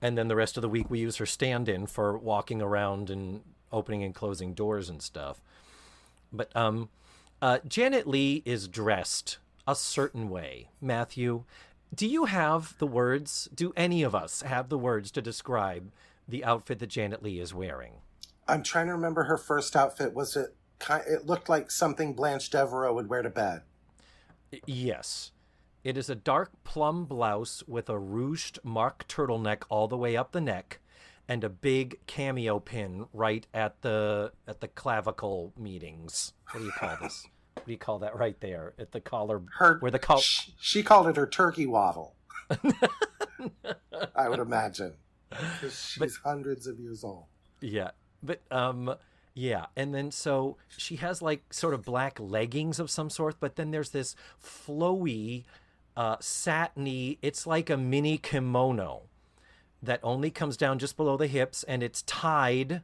And then the rest of the week, we use her stand-in for walking around and opening and closing doors and stuff. But Janet Leigh is dressed a certain way. Matthew, do you have the words? Do any of us have the words to describe the outfit that Janet Leigh is wearing? I'm trying to remember her first outfit. It looked like something Blanche Devereaux would wear to bed. Yes. It is a dark plum blouse with a ruched mark turtleneck all the way up the neck and a big cameo pin right at the clavicle meetings. What do you call this? What do you call that right there at the collar? She called it her turkey waddle. I would imagine. She's hundreds of years old. Yeah. But yeah, and then so she has like sort of black leggings of some sort, but then there's this flowy satiny, it's like a mini kimono that only comes down just below the hips, and it's tied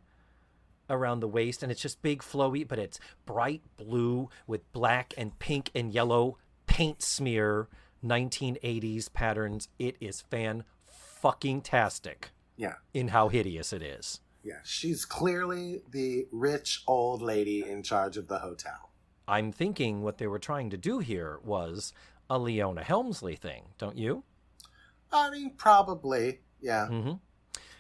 around the waist, and it's just big flowy, but it's bright blue with black and pink and yellow paint smear 1980s patterns. It is fan-fucking-tastic. Yeah. In how hideous it is. Yeah, she's clearly the rich old lady in charge of the hotel. I'm thinking what they were trying to do here was a Leona Helmsley thing, don't you? I mean, probably, yeah.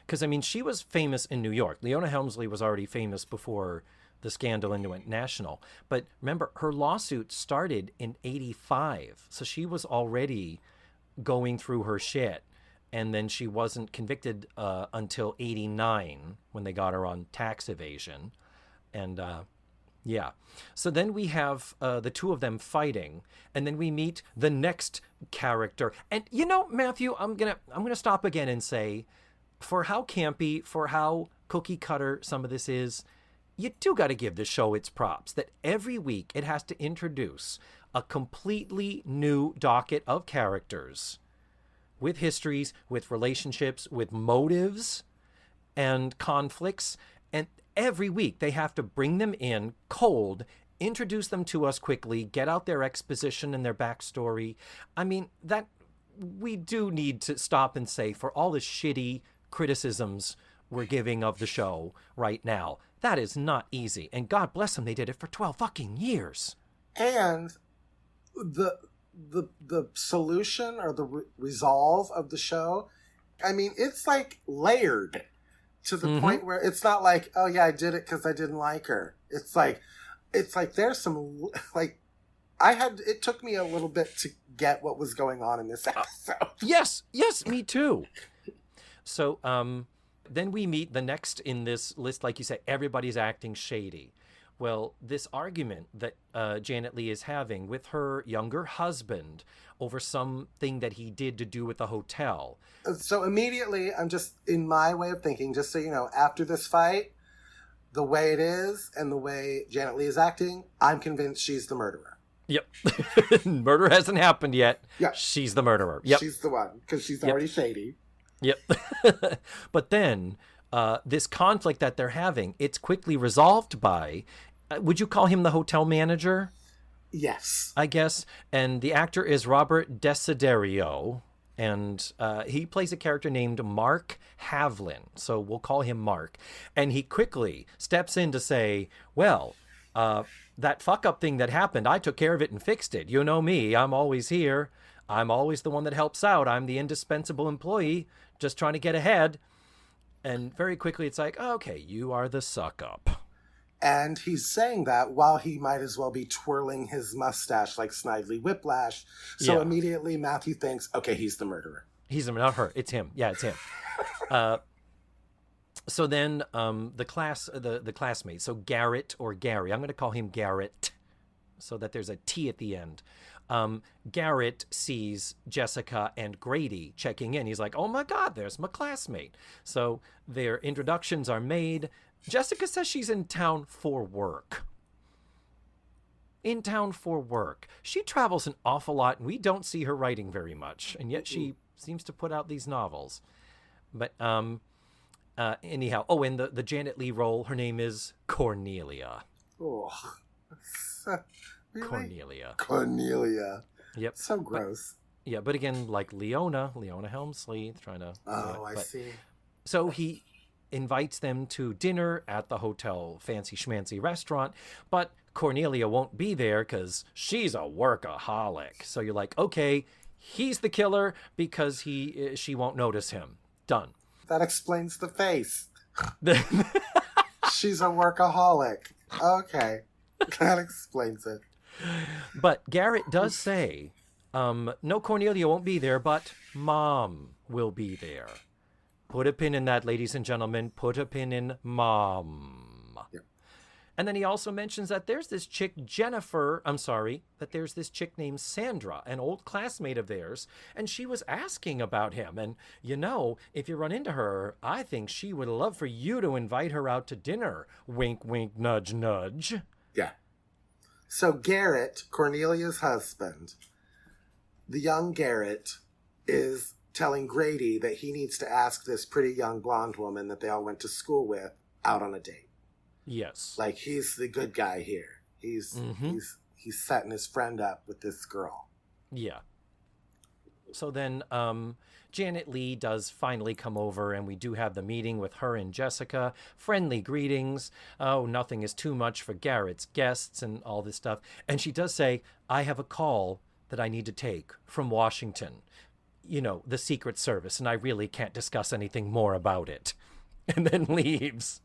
Because, I mean, she was famous in New York. Leona Helmsley was already famous before the scandal and it went national. But remember, her lawsuit started in 1985, so she was already going through her shit. And then she wasn't convicted until 1989 when they got her on tax evasion. And yeah. So then we have the 2 of them fighting, and then we meet the next character. And you know, Matthew, I'm gonna stop again and say, for how campy, for how cookie cutter some of this is, you do got to give the show its props. That every week it has to introduce a completely new docket of characters with histories, with relationships, with motives and conflicts. And every week they have to bring them in cold, introduce them to us quickly, get out their exposition and their backstory. I mean, that we do need to stop and say, for all the shitty criticisms we're giving of the show right now, that is not easy. And God bless them, they did it for 12 fucking years. And the solution or the resolve of the show, I mean, it's like layered to the point where it's not like, oh yeah, I did it because I didn't like her. It's like there's some, like, it took me a little bit to get what was going on in this episode. Yes, me too. So then we meet the next in this list, like you said, everybody's acting shady. Well, this argument that Janet Leigh is having with her younger husband over something that he did to do with the hotel. So immediately, I'm just, in my way of thinking, just so you know, after this fight, the way it is and the way Janet Leigh is acting, I'm convinced she's the murderer. Yep. Murder hasn't happened yet. Yeah. She's the murderer. Yep. She's the one, because she's already shady. Yep. But then this conflict that they're having, it's quickly resolved by, would you call him the hotel manager? Yes. I guess. And the actor is Robert Desiderio. And he plays a character named Mark Havlin. So we'll call him Mark. And he quickly steps in to say, well, that fuck-up thing that happened, I took care of it and fixed it. You know me. I'm always here. I'm always the one that helps out. I'm the indispensable employee, just trying to get ahead. And very quickly, it's like, okay, you are the suck-up. And he's saying that while he might as well be twirling his mustache like Snidely Whiplash. So immediately Matthew thinks, okay, he's the murderer. He's not her. It's him. Yeah, it's him. So then the classmate, so Garrett or Gary, I'm going to call him Garrett so that there's a T at the end. Garrett sees Jessica and Grady checking in. He's like, oh my God, there's my classmate. So their introductions are made. Jessica says she's in town for work. In town for work. She travels an awful lot, and we don't see her writing very much, and yet she seems to put out these novels. But anyhow, and the Janet Leigh role, her name is Cornelia. Oh, really? Cornelia. Yep. So gross. But again, like Leona Helmsley, trying to... I see. So he invites them to dinner at the hotel fancy schmancy restaurant, but Cornelia won't be there because she's a workaholic. So you're like, okay, he's the killer because she won't notice him. Done. That explains the face. She's a workaholic. Okay. That explains it. But Garrett does say, no, Cornelia won't be there, but Mom will be there. Put a pin in that, ladies and gentlemen. Put a pin in Mom. Yep. And then he also mentions that there's this chick named Sandra, an old classmate of theirs, and she was asking about him. And, if you run into her, I think she would love for you to invite her out to dinner. Wink, wink, nudge, nudge. Yeah. So Garrett, Cornelia's husband, the young Garrett, is telling Grady that he needs to ask this pretty young blonde woman that they all went to school with out on a date. Yes. Like, he's the good guy here. He's setting his friend up with this girl. Yeah. So then Janet Leigh does finally come over, and we do have the meeting with her and Jessica. Friendly greetings. Oh, nothing is too much for Garrett's guests and all this stuff. And she does say, I have a call that I need to take from Washington. The Secret Service, and I really can't discuss anything more about it. And then leaves.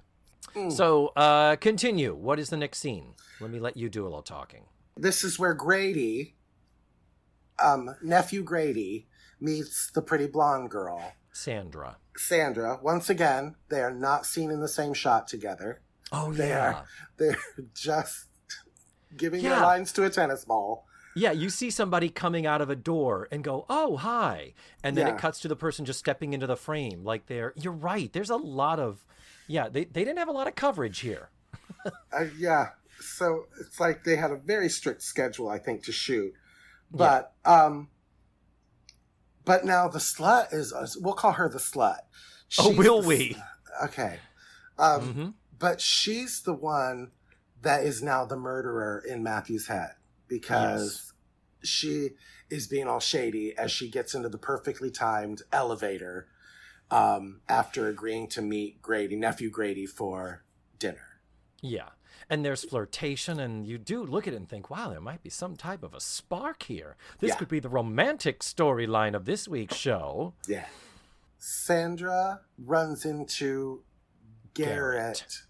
So, continue. What is the next scene? Let me let you do a little talking. This is where Grady, nephew Grady, meets the pretty blonde girl. Sandra. Once again, they are not seen in the same shot together. Oh, They're just giving their lines to a tennis ball. Yeah, you see somebody coming out of a door and go, oh, hi. And then it cuts to the person just stepping into the frame. Like you're right. There's a lot of, they didn't have a lot of coverage here. So it's like they had a very strict schedule, I think, to shoot. But now the slut we'll call her the slut. Will we? Okay. But she's the one that is now the murderer in Matthew's head. Because she is being all shady as she gets into the perfectly timed elevator after agreeing to meet nephew Grady, for dinner. Yeah. And there's flirtation, and you do look at it and think, wow, there might be some type of a spark here. This could be the romantic storyline of this week's show. Yeah. Sandra runs into Garrett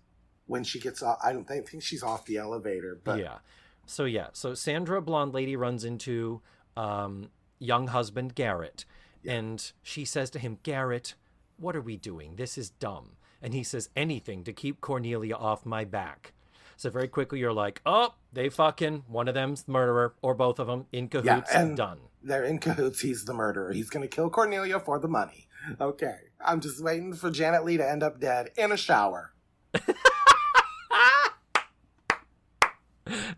when she gets off. I don't think she's off the elevator, but... Yeah. So Sandra, blonde lady, runs into young husband Garrett, and she says to him, Garrett, what are we doing? This is dumb. And he says, anything to keep Cornelia off my back. So very quickly you're like, oh, they fucking, one of them's the murderer, or both of them in cahoots, Yeah, and done. they're in cahoots. He's the murderer. He's going to kill Cornelia for the money. Okay. I'm just waiting for Janet Leigh to end up dead in a shower.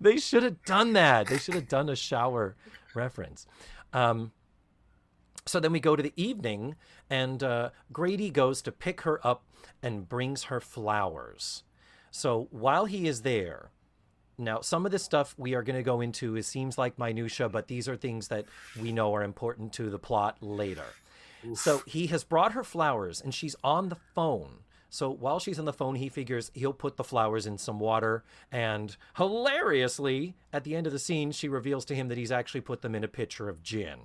They should have done that. They should have done a shower reference. So then we go to the evening, and Grady goes to pick her up and brings her flowers. So while he is there, now some of this stuff we are going to go into, it seems like minutia, but these are things that we know are important to the plot later. Oof. So he has brought her flowers, and she's on the phone. So while she's on the phone, he figures he'll put the flowers in some water. And hilariously, at the end of the scene, she reveals to him that he's actually put them in a pitcher of gin.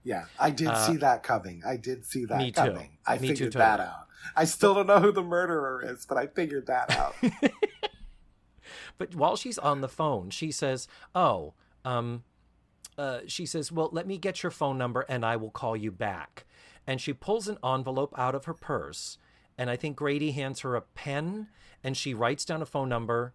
Yeah, I did see that coming. I did see that me coming. Too. I me figured too, that totally. out. I still don't know who the murderer is, but I figured that out. But while she's on the phone, she says, she says, well, let me get your phone number and I will call you back. And she pulls an envelope out of her purse. And I think Grady hands her a pen and she writes down a phone number.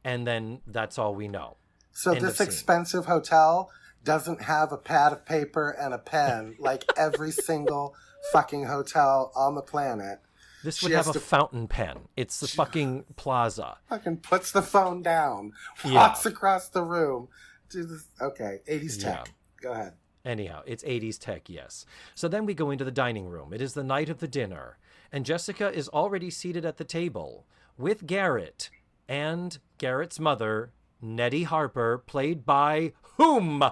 And then that's all we know. So this expensive hotel doesn't have a pad of paper and a pen like every single fucking hotel on the planet. This would have a fountain pen. It's the fucking plaza. Fucking puts the phone down, walks across the room. Okay, 80s tech. Yeah. Go ahead. Anyhow, it's 80s tech, yes. So then we go into the dining room. It is the night of the dinner. And Jessica is already seated at the table with Garrett and Garrett's mother, Nettie Harper, played by whom,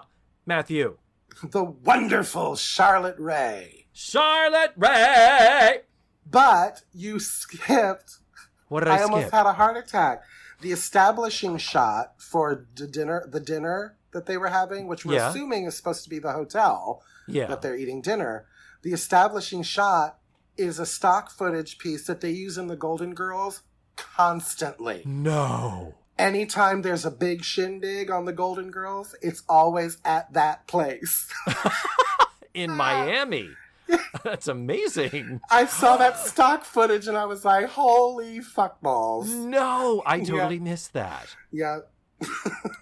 Matthew? The wonderful Charlotte Rae. Charlotte Rae! But you skipped. What did I skip? I almost had a heart attack. The establishing shot for the dinner that they were having, which we're assuming is supposed to be the hotel that they're eating dinner. The establishing shot is a stock footage piece that they use in the Golden Girls constantly. No. Anytime there's a big shindig on the Golden Girls, it's always at that place. In Miami. That's amazing. I saw that stock footage and I was like, holy fuck balls. No, I totally missed that. Yeah.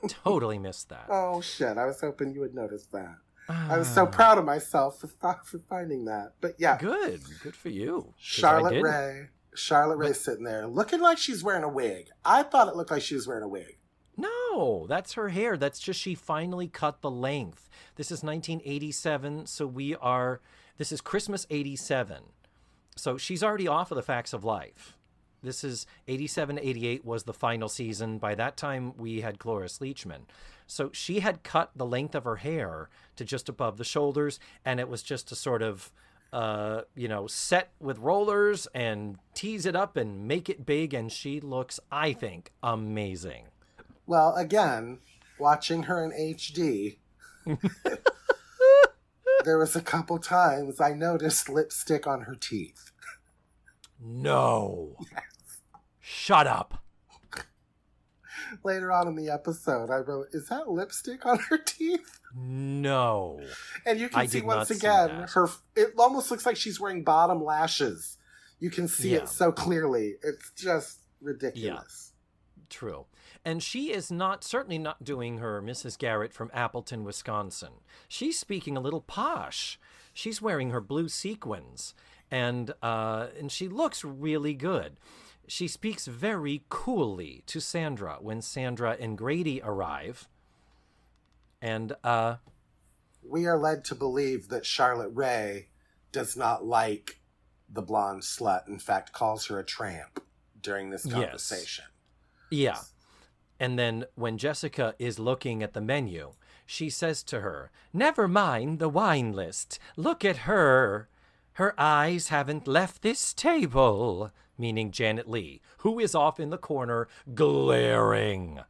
Totally missed that. Oh, shit. I was hoping you would notice that. I was so proud of myself for finding that. But yeah. Good. Good for you. Charlotte Rae's sitting there looking like she's wearing a wig. I thought it looked like she was wearing a wig. No, that's her hair. That's just she finally cut the length. This is 1987, so this is Christmas 87. So she's already off of the Facts of Life. This is 87, 88 was the final season. By that time, we had Cloris Leachman. So she had cut the length of her hair to just above the shoulders, and it was just to sort of, set with rollers and tease it up and make it big, and she looks, I think, amazing. Well, again, watching her in HD, there was a couple times I noticed lipstick on her teeth. No. Yes. Shut up. Later on in the episode, I wrote, is that lipstick on her teeth? No. And you can see once again, it almost looks like she's wearing bottom lashes. You can see it so clearly. It's just ridiculous. Yeah. True. And she is certainly not doing her Mrs. Garrett from Appleton, Wisconsin. She's speaking a little posh. She's wearing her blue sequins. And she looks really good. She speaks very coolly to Sandra when Sandra and Grady arrive. And we are led to believe that Charlotte Rae does not like the blonde slut. In fact, calls her a tramp during this conversation. Yes. Yeah. And then when Jessica is looking at the menu, she says to her, "Never mind the wine list. Look at her. Her eyes haven't left this table," meaning Janet Leigh, who is off in the corner glaring.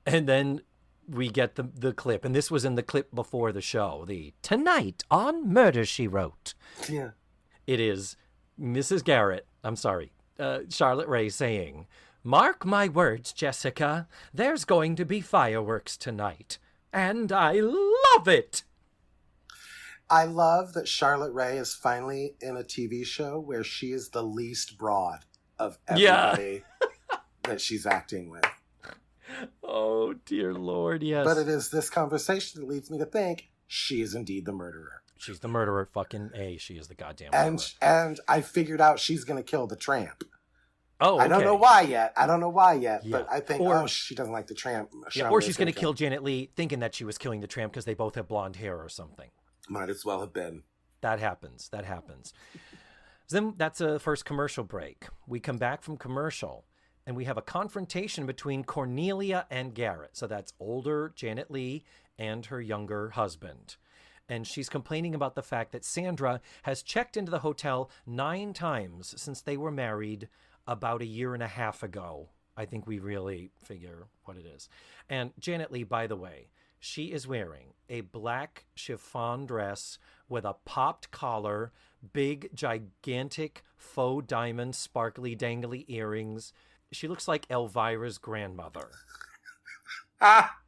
And then we get the clip, and this was in the clip before the show, the "Tonight on Murder, She Wrote." Yeah. It is Charlotte Rae saying, "Mark my words, Jessica, there's going to be fireworks tonight, and I love it." I love that Charlotte Rae is finally in a TV show where she is the least broad of everybody that she's acting with. Oh, dear Lord, yes. But it is this conversation that leads me to think she is indeed the murderer. She's the murderer. Fucking A. She is the goddamn murderer. And I figured out she's going to kill the tramp. Oh, okay. I don't know why yet. Yeah. But I think, she doesn't like the tramp. Yeah, or she's going to kill Janet Leigh thinking that she was killing the tramp because they both have blonde hair or something. Might as well have been. That happens. Then that's a first commercial break. We come back from commercial, and we have a confrontation between Cornelia and Garrett. So that's older Janet Leigh and her younger husband. And she's complaining about the fact that Sandra has checked into the hotel 9 times since they were married about 1.5 years ago. I think we really figure what it is. And Janet Leigh, by the way, she is wearing a black chiffon dress with a popped collar, big, gigantic faux diamond, sparkly, dangly earrings. She looks like Elvira's grandmother.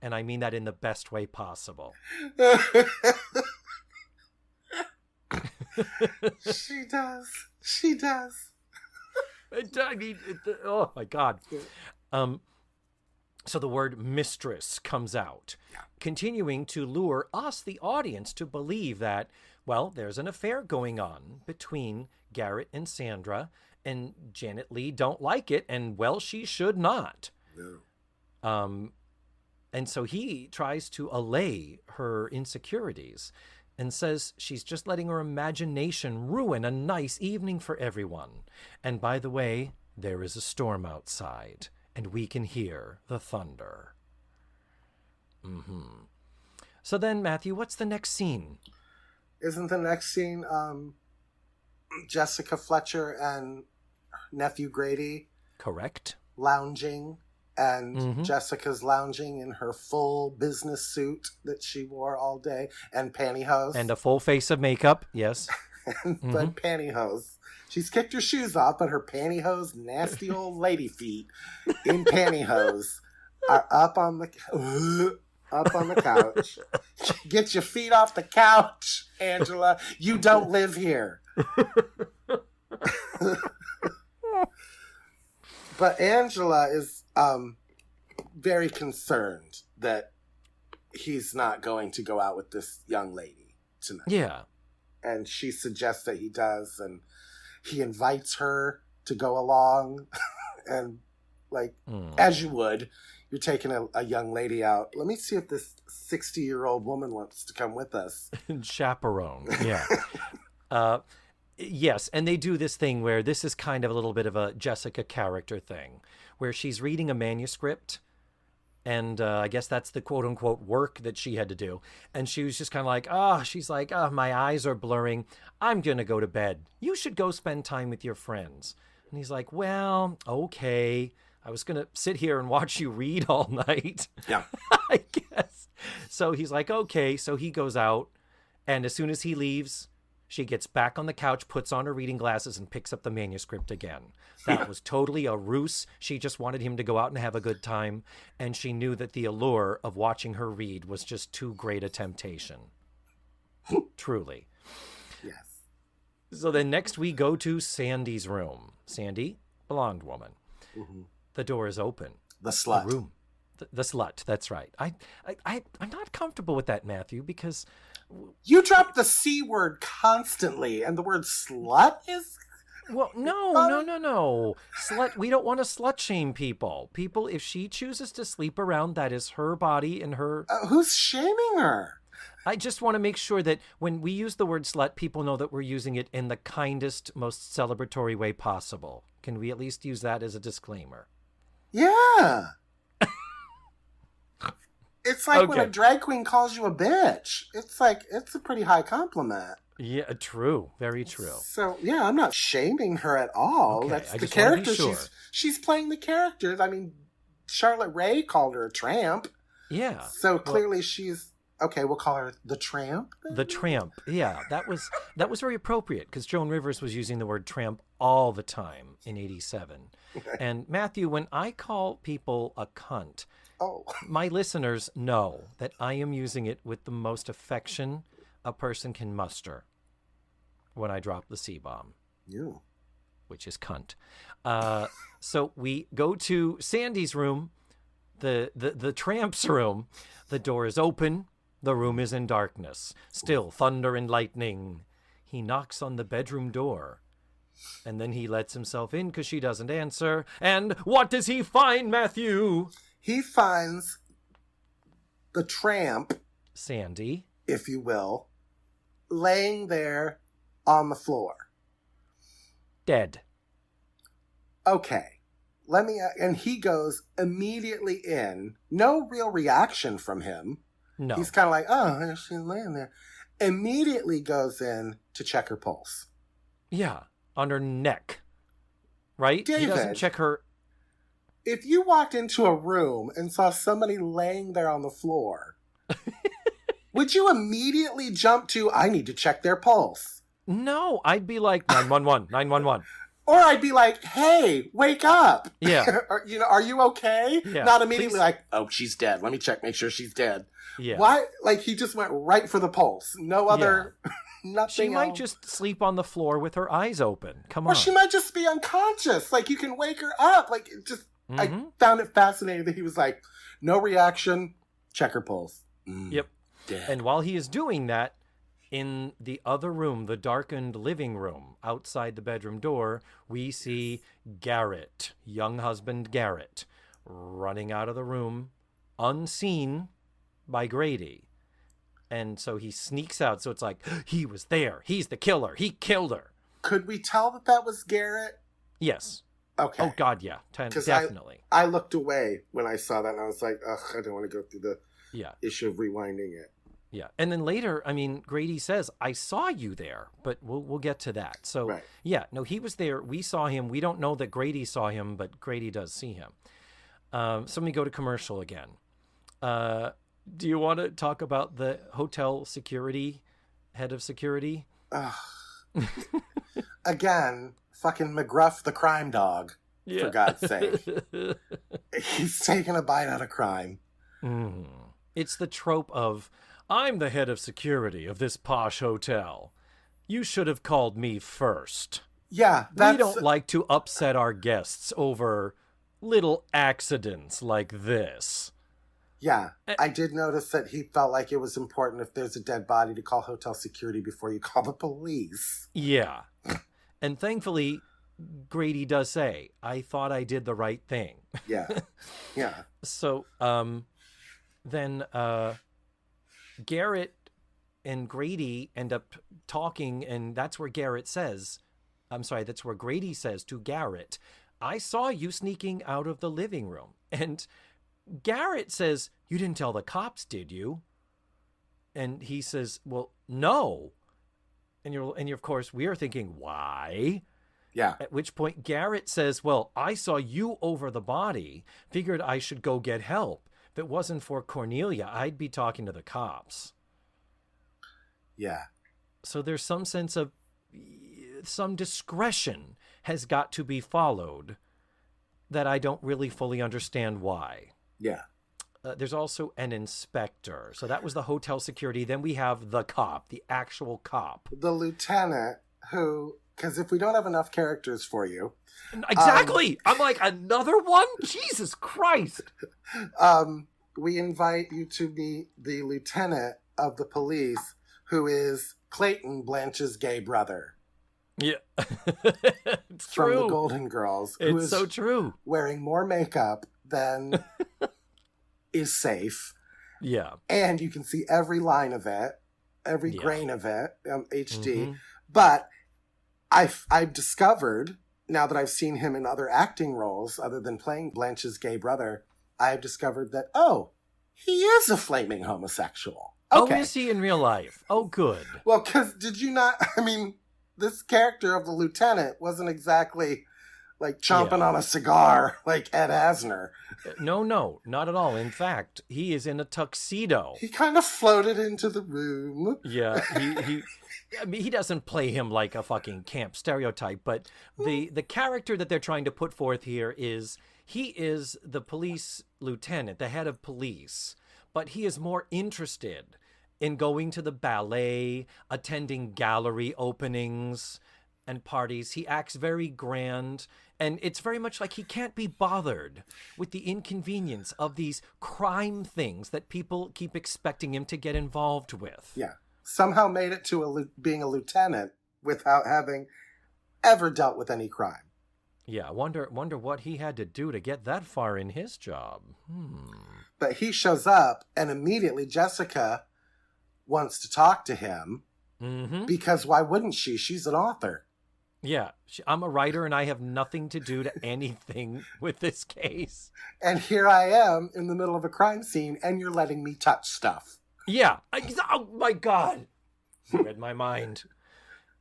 And I mean that in the best way possible. She does. She does. I mean, oh my God. So the word mistress comes out, continuing to lure us, the audience, to believe that, well, there's an affair going on between Garrett and Sandra, and Janet Leigh don't like it, and, well, she should not. No. And so he tries to allay her insecurities and says she's just letting her imagination ruin a nice evening for everyone. And by the way, there is a storm outside, and we can hear the thunder. So then, Matthew, what's the next scene? Isn't the next scene Jessica Fletcher and nephew Grady? Correct. Lounging, and Jessica's lounging in her full business suit that she wore all day, and pantyhose. And a full face of makeup, yes. But pantyhose. She's kicked her shoes off, but her pantyhose, nasty old lady feet in pantyhose are up on the couch. Get your feet off the couch, Angela. You don't live here. But Angela is very concerned that he's not going to go out with this young lady tonight. Yeah. And she suggests that he does, and he invites her to go along. And, as you would, you're taking a young lady out. Let me see if this 60-year-old woman wants to come with us. Chaperone, yeah. Yes, and they do this thing where this is kind of a little bit of a Jessica character thing, where she's reading a manuscript, and I guess that's the quote-unquote work that she had to do. And she was just kind of like, my eyes are blurring. I'm going to go to bed. You should go spend time with your friends. And he's like, well, okay. I was going to sit here and watch you read all night. Yeah. I guess. So he's like, okay. So he goes out, and as soon as he leaves, she gets back on the couch, puts on her reading glasses, and picks up the manuscript again. That was totally a ruse. She just wanted him to go out and have a good time, and she knew that the allure of watching her read was just too great a temptation. Truly. Yes. So then next we go to Sandy's room. Sandy, blonde woman. Mm-hmm. The door is open. The slut. The room. The slut, that's right. I'm not comfortable with that, Matthew, because... You drop the C word constantly, and the word slut is... Well, no. Slut. We don't want to slut shame people. People, if she chooses to sleep around, that is her body and her... who's shaming her? I just want to make sure that when we use the word slut, people know that we're using it in the kindest, most celebratory way possible. Can we at least use that as a disclaimer? Yeah. It's like when a drag queen calls you a bitch. It's like, it's a pretty high compliment. Yeah, true. Very true. So, yeah, I'm not shaming her at all. Okay, That's the character. She's playing the character. I mean, Charlotte Rae called her a tramp. Yeah. So clearly she's... Okay, we'll call her the tramp. Then? The tramp. Yeah, that was very appropriate because Joan Rivers was using the word tramp all the time in 87. And Matthew, when I call people a cunt... Oh. My listeners know that I am using it with the most affection a person can muster when I drop the C-bomb. Yeah. Which is cunt. So we go to Sandy's room. the tramp's room. The door is open. The room is in darkness. Still thunder and lightning. He knocks on the bedroom door. And then he lets himself in because she doesn't answer. And what does he find, Matthew? He finds the tramp, Sandy. if you will, laying there on the floor. Dead. Okay. And he goes immediately in. No real reaction from him. No. He's kind of like, oh, she's laying there. Immediately goes in to check her pulse. Yeah. On her neck. Right? David, he doesn't check her. If you walked into a room and saw somebody laying there on the floor, would you immediately jump to, I need to check their pulse? No, I'd be like 911, 911. Or I'd be like, hey, wake up. Yeah. Are you okay? Yeah, Not immediately please. like, oh, she's dead. Let me check, make sure she's dead. Yeah. Why? Like, he just went right for the pulse. No other, nothing She might else. just sleep on the floor with her eyes open. Come Or on. she might just be unconscious. Like, you can wake her up. Like, it just, I found it fascinating that he was like, no reaction, check her pulse. Yep. Dead. And while he is doing that, in the other room, the darkened living room, outside the bedroom door, we see Garrett, young husband Garrett, running out of the room, unseen by Grady. And so he sneaks out. So it's like, he was there. He's the killer. He killed her. Could we tell that that was Garrett? Yes. Okay. Oh, God, yeah. 'Cause Definitely. I looked away when I saw that, and I was like, ugh, I don't want to go through the Yeah. issue of rewinding it. Yeah. And then later, I mean, Grady says, I saw you there, but we'll get to that. So, Right. yeah, no, he was there. We saw him. We don't know that Grady saw him, but Grady does see him. So let me go to commercial again. Do you want to talk about the hotel security, head of security? Again, fucking McGruff the crime dog, for God's sake. He's taking a bite out of crime. It's the trope of, I'm the head of security of this posh hotel. You should have called me first. Yeah, We don't like to upset our guests over little accidents like this. Yeah, I did notice that he felt like it was important if there's a dead body to call hotel security before you call the police. Yeah. And thankfully, Grady does say, I thought I did the right thing. Yeah, yeah. So then Garrett and Grady end up talking, and that's where that's where Grady says to Garrett, I saw you sneaking out of the living room. And Garrett says, you didn't tell the cops, did you? And he says, well, no. And you're of course, we are thinking, why? Yeah. At which point Garrett says, well, I saw you over the body, figured I should go get help. If it wasn't for Cornelia, I'd be talking to the cops. Yeah. So there's some sense of some discretion has got to be followed that I don't really fully understand why. Yeah. There's also an inspector. So that was the hotel security. Then we have the cop, the actual cop. The lieutenant who, because if we don't have enough characters for you. Exactly. I'm like, another one? Jesus Christ. We invite you to meet the lieutenant of the police who is Clayton, Blanche's gay brother. Yeah. It's from true. the Golden Girls. Who It's is so true. wearing more makeup than is safe. Yeah. And you can see every line of it, every Yeah. grain of it, HD. Mhm. But I've discovered, now that I've seen him in other acting roles, other than playing Blanche's gay brother, I've discovered that, he is a flaming homosexual. Okay. Oh, is he in real life? Oh, good. Well, because did you not, this character of the lieutenant wasn't exactly like chomping on a cigar like Ed Asner. No, not at all. In fact, he is in a tuxedo. He kind of floated into the room. Yeah, he doesn't play him like a fucking camp stereotype, but the character that they're trying to put forth here is he is the police lieutenant, the head of police, but he is more interested in going to the ballet, attending gallery openings, and parties. He acts very grand, and it's very much like he can't be bothered with the inconvenience of these crime things that people keep expecting him to get involved with. Yeah. Somehow made it to being a lieutenant without having ever dealt with any crime. Yeah, wonder what he had to do to get that far in his job. But he shows up, and immediately Jessica wants to talk to him, because why wouldn't she? She's an author. Yeah, I'm a writer, and I have nothing to do to anything with this case. And here I am in the middle of a crime scene, and you're letting me touch stuff. Yeah. Oh, my God. You read my mind.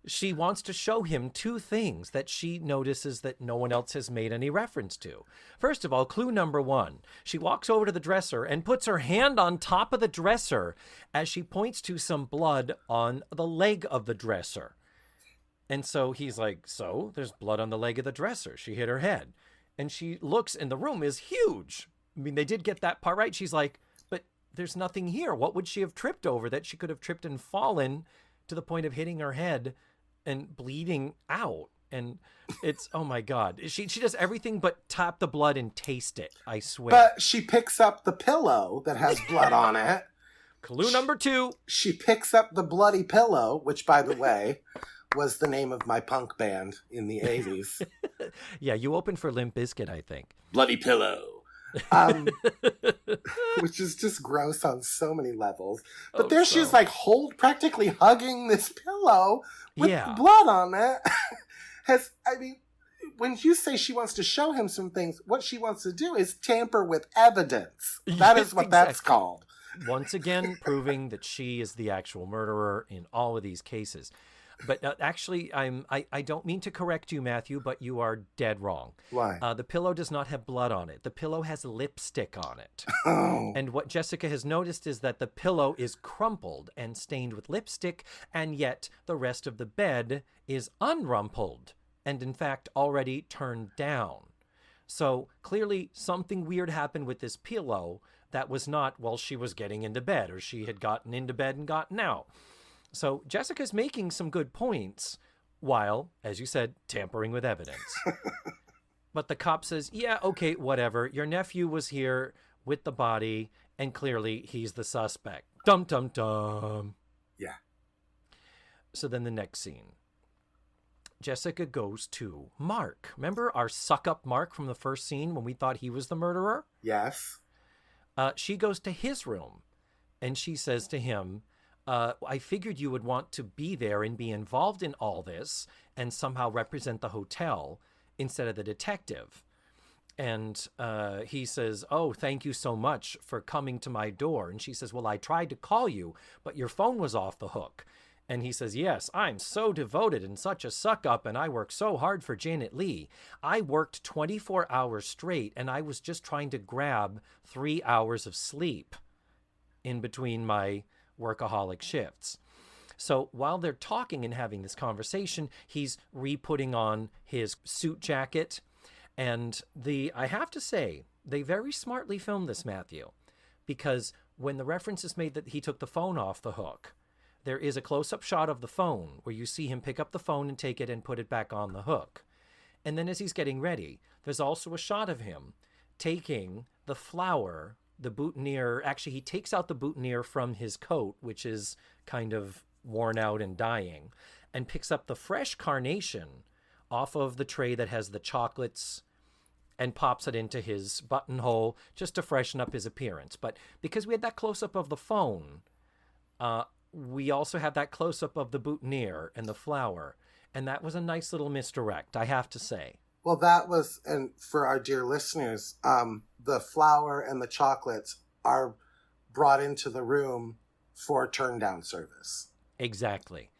She wants to show him two things that she notices that no one else has made any reference to. First of all, clue number one. She walks over to the dresser and puts her hand on top of the dresser as she points to some blood on the leg of the dresser. And so he's like, so there's blood on the leg of the dresser. She hit her head. And she looks, and the room is huge. I mean, they did get that part right. She's like, but there's nothing here. What would she have tripped over that she could have tripped and fallen to the point of hitting her head and bleeding out? And it's, oh my God. She does everything but tap the blood and taste it, I swear. But she picks up the pillow that has blood on it. Clue number two. She picks up the bloody pillow, which, by the way, was the name of my punk band in the 80s. Yeah, you opened for Limp Bizkit, I think. Bloody pillow. Which is just gross on so many levels. But she's like practically hugging this pillow with blood on it. When you say she wants to show him some things, what she wants to do is tamper with evidence. That is what that's called. Once again, proving that she is the actual murderer in all of these cases. But actually, I don't mean to correct you, Matthew, but you are dead wrong. Why? The pillow does not have blood on it. The pillow has lipstick on it. Oh. And what Jessica has noticed is that the pillow is crumpled and stained with lipstick, and yet the rest of the bed is unrumpled and, in fact, already turned down. So clearly something weird happened with this pillow that was not while she was getting into bed, or she had gotten into bed and gotten out. So Jessica's making some good points while, as you said, tampering with evidence. But the cop says, yeah, okay, whatever. Your nephew was here with the body, and clearly he's the suspect. Dum, dum, dum. Yeah. So then the next scene. Jessica goes to Mark. Remember our suck-up Mark from the first scene when we thought he was the murderer? Yes. She goes to his room, and she says to him, I figured you would want to be there and be involved in all this and somehow represent the hotel instead of the detective. And he says, oh, thank you so much for coming to my door. And she says, well, I tried to call you, but your phone was off the hook. And he says, yes, I'm so devoted and such a suck-up, and I work so hard for Janet Leigh. I worked 24 hours straight, and I was just trying to grab 3 hours of sleep in between my workaholic shifts. So while they're talking and having this conversation, he's re-putting on his suit jacket. And I have to say, they very smartly filmed this, Matthew, because when the reference is made that he took the phone off the hook, there is a close-up shot of the phone where you see him pick up the phone and take it and put it back on the hook. And then as he's getting ready, there's also a shot of him taking the flower, the boutonniere. Actually, he takes out the boutonniere from his coat, which is kind of worn out and dying, and picks up the fresh carnation off of the tray that has the chocolates and pops it into his buttonhole just to freshen up his appearance. But because we had that close-up of the phone, we also have that close-up of the boutonniere and the flower, and that was a nice little misdirect, I have to say. Well, that was, and for our dear listeners, the flower and the chocolates are brought into the room for turn-down service. Exactly.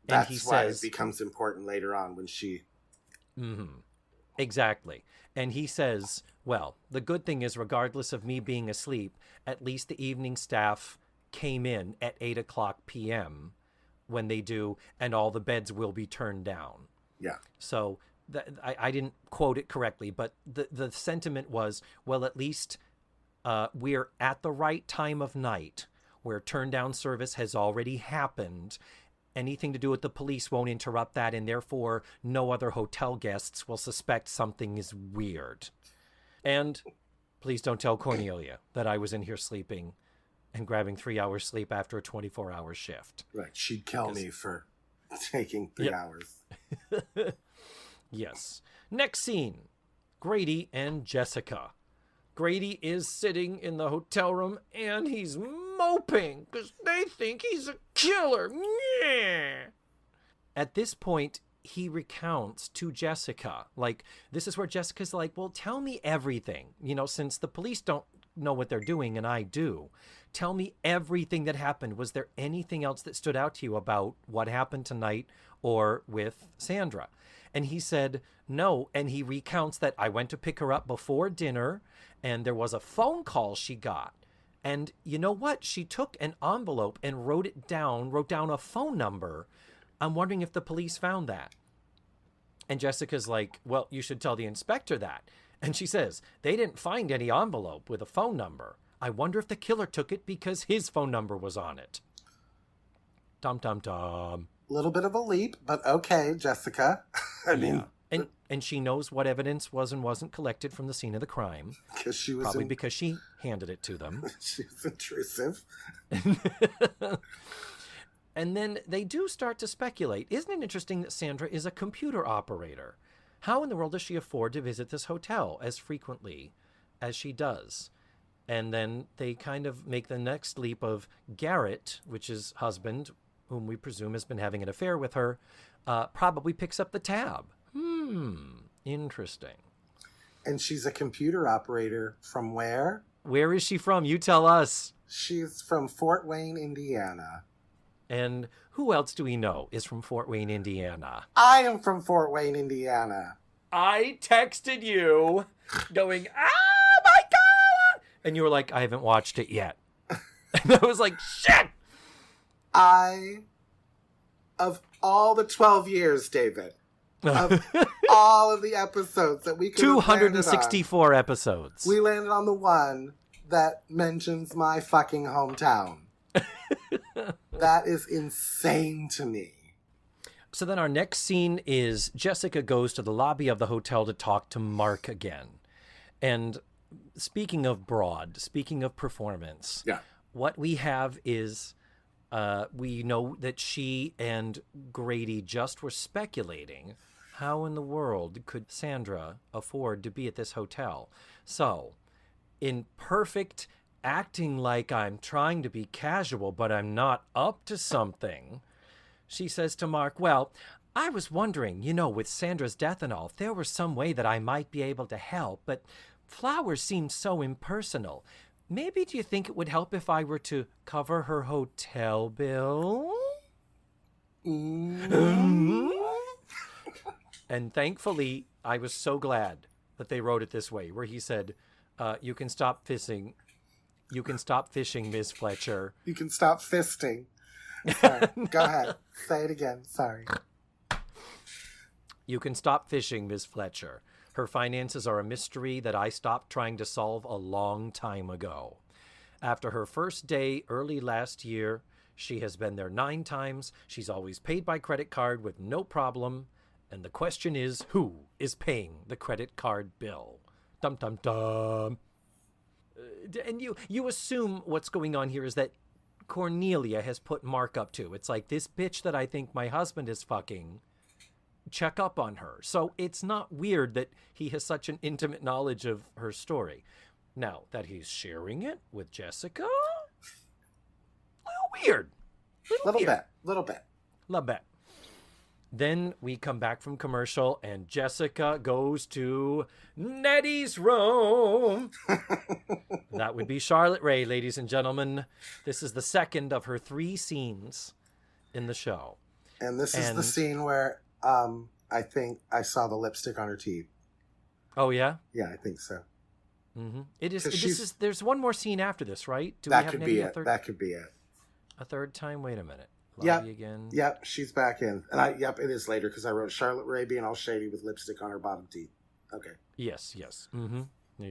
And That's why it becomes important later on when she... Mm-hmm. Exactly. And he says, well, the good thing is, regardless of me being asleep, at least the evening staff came in at 8:00 p.m. when they do, and all the beds will be turned down. Yeah. So I didn't quote it correctly, but the sentiment was, well, at least we're at the right time of night where turn down service has already happened, anything to do with the police won't interrupt that, and therefore no other hotel guests will suspect something is weird. And please don't tell Cornelia that I was in here sleeping and grabbing 3 hours sleep after a 24-hour shift. Right. She'd kill me for taking 3 hours. Yes. Next scene, Grady and Jessica. Grady is sitting in the hotel room and he's moping because they think he's a killer. At this point, he recounts to Jessica, like, this is where Jessica's like, well, tell me everything, since the police don't know what they're doing and I do. Tell me everything that happened. Was there anything else that stood out to you about what happened tonight or with Sandra? And he said, no. And he recounts that I went to pick her up before dinner and there was a phone call she got. And you know what? She took an envelope and wrote down a phone number. I'm wondering if the police found that. And Jessica's like, well, you should tell the inspector that. And she says, they didn't find any envelope with a phone number. I wonder if the killer took it because his phone number was on it. Dum, dum, dum. Little bit of a leap, but okay, Jessica. I mean... And she knows what evidence was and wasn't collected from the scene of the crime. Because she was... Probably because she handed it to them. She was intrusive. And then they do start to speculate. Isn't it interesting that Sandra is a computer operator? How in the world does she afford to visit this hotel as frequently as she does? And then they kind of make the next leap of Garrett, which is husband, whom we presume has been having an affair with her, probably picks up the tab. Interesting. And she's a computer operator from where? Where is she from? You tell us. She's from Fort Wayne, Indiana. And who else do we know is from Fort Wayne, Indiana? I am from Fort Wayne, Indiana. I texted you going, oh my God! And you were like, I haven't watched it yet. And I was like, shit! Of all the 12 years, David, of all of the episodes that we could 264 episodes. We landed on the one that mentions my fucking hometown. That is insane to me. So then our next scene is Jessica goes to the lobby of the hotel to talk to Mark again. And speaking of broad, speaking of performance, what we have is we know that she and Grady just were speculating how in the world could Sandra afford to be at this hotel. So in perfect acting like I'm trying to be casual, but I'm not up to something, she says to Mark, well, I was wondering, with Sandra's death and all, if there was some way that I might be able to help, but flowers seem so impersonal. Maybe do you think it would help if I were to cover her hotel bill? And thankfully, I was so glad that they wrote it this way, where he said, you can stop fishing. You can stop fishing, Ms. Fletcher. You can stop fisting. Sorry. Go ahead. Say it again. Sorry. You can stop fishing, Ms. Fletcher. Her finances are a mystery that I stopped trying to solve a long time ago. After her first day early last year, she has been there 9 times. She's always paid by credit card with no problem. And the question is, who is paying the credit card bill? Dum, dum, dum. And you assume what's going on here is that Cornelia has put Mark up to. It's like, this bitch that I think my husband is fucking, check up on her. So it's not weird that he has such an intimate knowledge of her story. Now, that he's sharing it with Jessica? A little weird. Little bit. Then we come back from commercial and Jessica goes to Nettie's room. That would be Charlotte Rae, ladies and gentlemen. This is the second of her 3 scenes in the show. And this is the scene where I think I saw the lipstick on her teeth. Oh, yeah? Yeah, I think so. Mm-hmm. There's one more scene after this, right? That could be it. That could be it. A third time? Wait a minute. Yep. Again. Yep, she's back in. And it is later because I wrote Charlotte Rae being all shady with lipstick on her bottom teeth. Okay. Yes. Mm-hmm.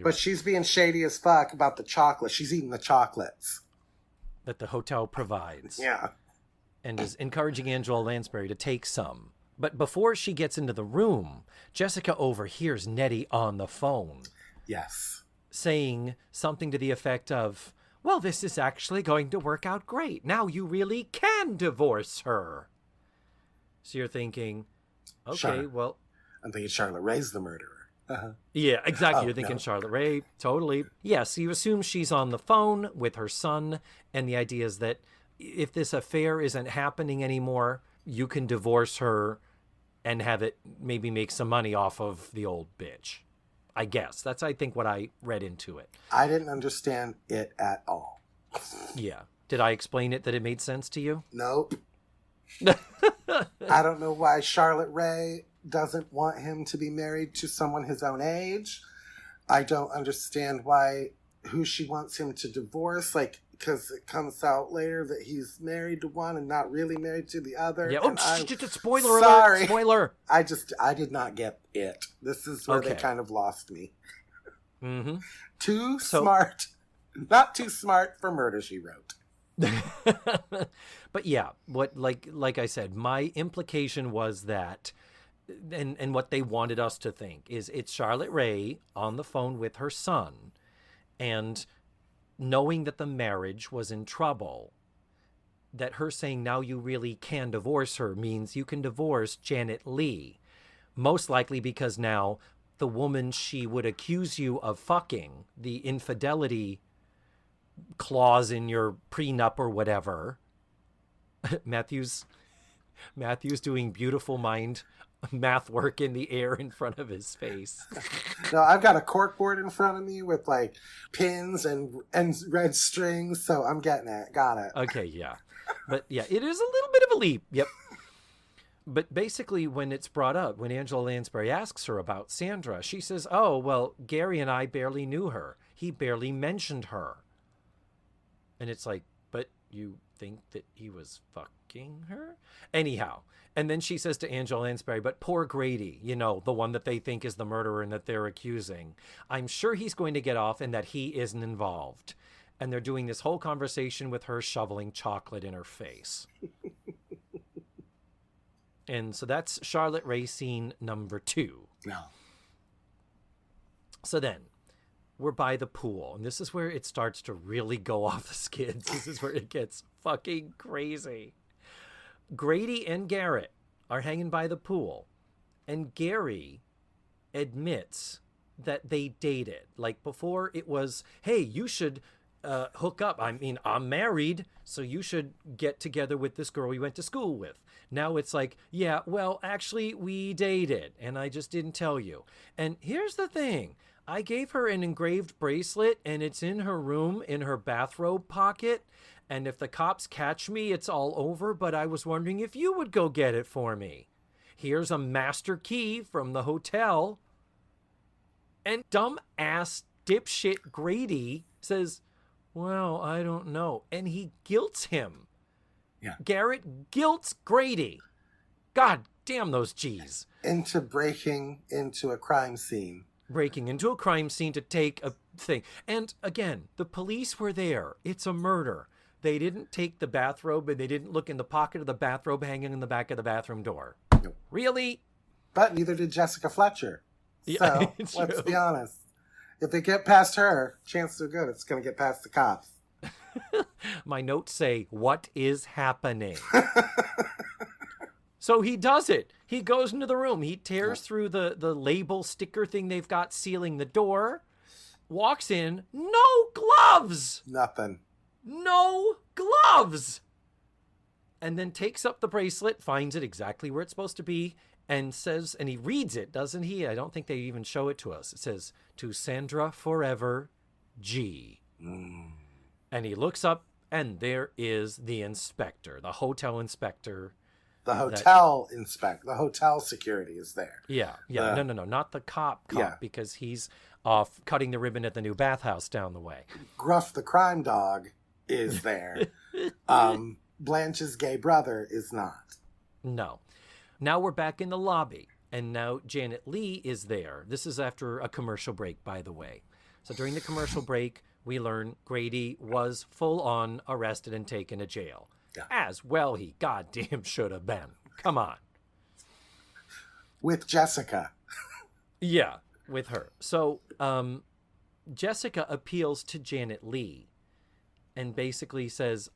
But she's being shady as fuck about the chocolate. She's eating the chocolates that the hotel provides. Yeah. and is encouraging Angela Lansbury to take some. But before she gets into the room, Jessica overhears Nettie on the phone. Yes. Saying something to the effect of, well, this is actually going to work out great. Now you really can divorce her. So you're thinking, okay, Sure. well... I'm thinking Charlotte Ray's the murderer. Uh-huh. Yeah, exactly. Oh, You're thinking no. Charlotte Ray. Totally. Yes, you assume she's on the phone with her son, and the idea is that if this affair isn't happening anymore, you can divorce her and have it maybe make some money off of the old bitch. I guess. That's, I think, what I read into it. I didn't understand it at all. Yeah. Did I explain it that it made sense to you? Nope. I don't know why Charlotte Ray doesn't want him to be married to someone his own age. I don't understand who she wants him to divorce, because it comes out later that he's married to one and not really married to the other. Yeah. And Spoiler sorry. alert. Spoiler. I did not get it. This is where they Okay. kind of lost me. Mm-hmm. Too smart. Not too smart for Murder, She Wrote. But yeah, what like I said, my implication was that, and what they wanted us to think is it's Charlotte Ray on the phone with her son, and knowing that the marriage was in trouble, that her saying now you really can divorce her means you can divorce Janet Leigh, most likely because now the woman she would accuse you of fucking, the infidelity clause in your prenup or whatever. Matthew's doing beautiful mind math work in the air in front of his face. No, I've got a corkboard in front of me with pins and red strings, so I'm getting it. Got it. Okay, yeah. But yeah, it is a little bit of a leap. Yep. But basically when it's brought up, when Angela Lansbury asks her about Sandra, she says, oh, well, Gary and I barely knew her. He barely mentioned her. And it's like, but you think that he was fucking her? Anyhow. And then she says to Angela Lansbury, but poor Grady, the one that they think is the murderer and that they're accusing. I'm sure he's going to get off and that he isn't involved. And they're doing this whole conversation with her shoveling chocolate in her face. And so that's Charlotte Ray scene number 2. No. So then, we're by the pool, and this is where it starts to really go off the skids. This is where it gets fucking crazy. Grady and Garrett are hanging by the pool, and Gary admits that they dated. Like before, it was, hey, you should hook up. I mean, I'm married, so you should get together with this girl you went to school with. Now it's like, yeah, well, actually, we dated, and I just didn't tell you. And here's the thing. I gave her an engraved bracelet, and it's in her room in her bathrobe pocket. And if the cops catch me, it's all over. But I was wondering if you would go get it for me. Here's a master key from the hotel. And dumbass dipshit Grady says, well, I don't know. And he guilts him. Yeah. Garrett guilts Grady. God damn those G's. Into breaking into a crime scene. Breaking into a crime scene to take a thing. And again, the police were there. It's a murder. They didn't take the bathrobe and they didn't look in the pocket of the bathrobe hanging in the back of the bathroom door. Nope. Really? But neither did Jessica Fletcher. Yeah, So, let's be honest. If they get past her, chances are good it's going to get past the cops. My notes say, what is happening? So he does it. He goes into the room. He tears through the label sticker thing they've got sealing the door. Walks in. No gloves. Nothing. No gloves. And then takes up the bracelet, finds it exactly where it's supposed to be, and says, and he reads it, doesn't he? I don't think they even show it to us. It says, to Sandra forever, G. And he looks up, and there is the inspector, the hotel inspector. The hotel the hotel security is there. Yeah. No, not the cop, Yeah. because he's off cutting the ribbon at the new bathhouse down the way. Gruff the crime dog is there. Blanche's gay brother is not. No. Now we're back in the lobby, and now Janet Leigh is there. This is after a commercial break, by the way. So during the commercial break, we learn Grady was full-on arrested and taken to jail. Yeah. As well he goddamn should have been. Come on. With Jessica. Yeah, with her. So Jessica appeals to Janet Leigh and basically says,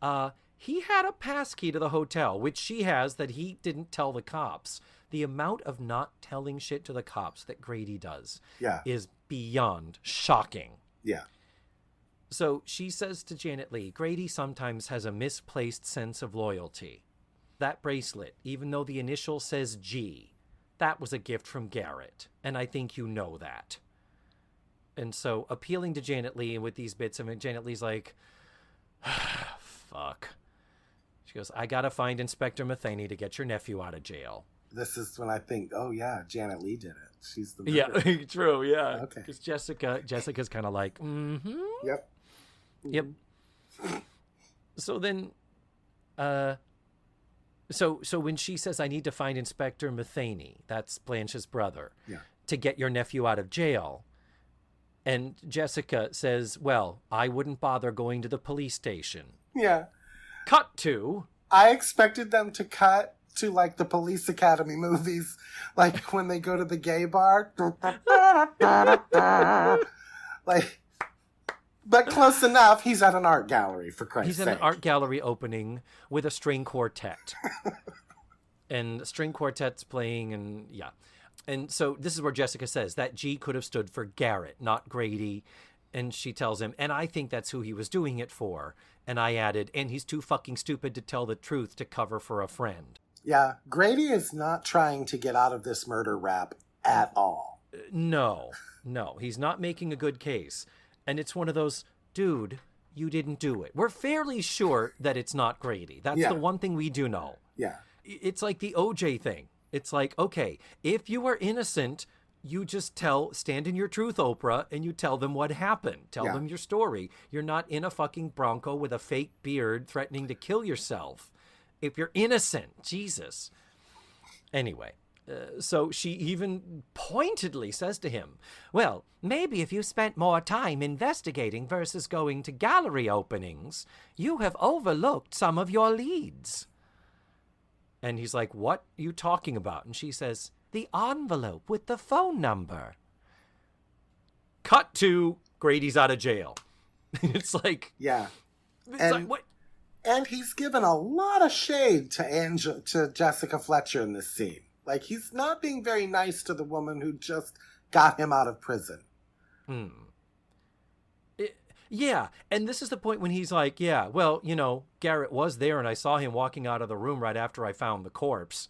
he had a pass key to the hotel, which she has that he didn't tell the cops. The amount of not telling shit to the cops that Grady does is beyond shocking. Yeah. So she says to Janet Leigh, Grady sometimes has a misplaced sense of loyalty. That bracelet, even though the initial says G, that was a gift from Garrett, and I think you know that. And so appealing to Janet Leigh with these bits of it, Janet Leigh's like, fuck. She goes, I gotta find Inspector Matheny to get your nephew out of jail. This is when I think, oh yeah, Janet Leigh did it. She's the murderer. Yeah, true, yeah. Okay. Because Jessica's kind of like, mm-hmm. Yep. Yep. So then, so when she says, I need to find Inspector Matheny, that's Blanche's brother, to get your nephew out of jail, and Jessica says, well, I wouldn't bother going to the police station. Yeah. Cut to... I expected them to cut to, like, the Police Academy movies, like, when they go to the gay bar. Like... But close enough, he's at an art gallery, for Christ's sake. He's at an art gallery opening with a string quartet. And string quartet's playing, and yeah. And so this is where Jessica says that G could have stood for Garrett, not Grady. And she tells him, and I think that's who he was doing it for. And I added, and he's too fucking stupid to tell the truth to cover for a friend. Yeah, Grady is not trying to get out of this murder rap at all. No, he's not making a good case. And it's one of those, dude, you didn't do it. We're fairly sure that it's not Grady. That's the one thing we do know. Yeah. It's like the OJ thing. It's like, okay, if you are innocent, you just stand in your truth, Oprah, and you tell them what happened. Tell them your story. You're not in a fucking Bronco with a fake beard threatening to kill yourself. If you're innocent, Jesus. Anyway. So she even pointedly says to him, well, maybe if you spent more time investigating versus going to gallery openings, you have overlooked some of your leads. And he's like, what are you talking about? And she says, the envelope with the phone number. Cut to Grady's out of jail. It's like... Yeah. It's like, what? And he's given a lot of shade to Jessica Fletcher in this scene. Like, he's not being very nice to the woman who just got him out of prison. Yeah, and this is the point when he's like, yeah, well, you know, Garrett was there and I saw him walking out of the room right after I found the corpse.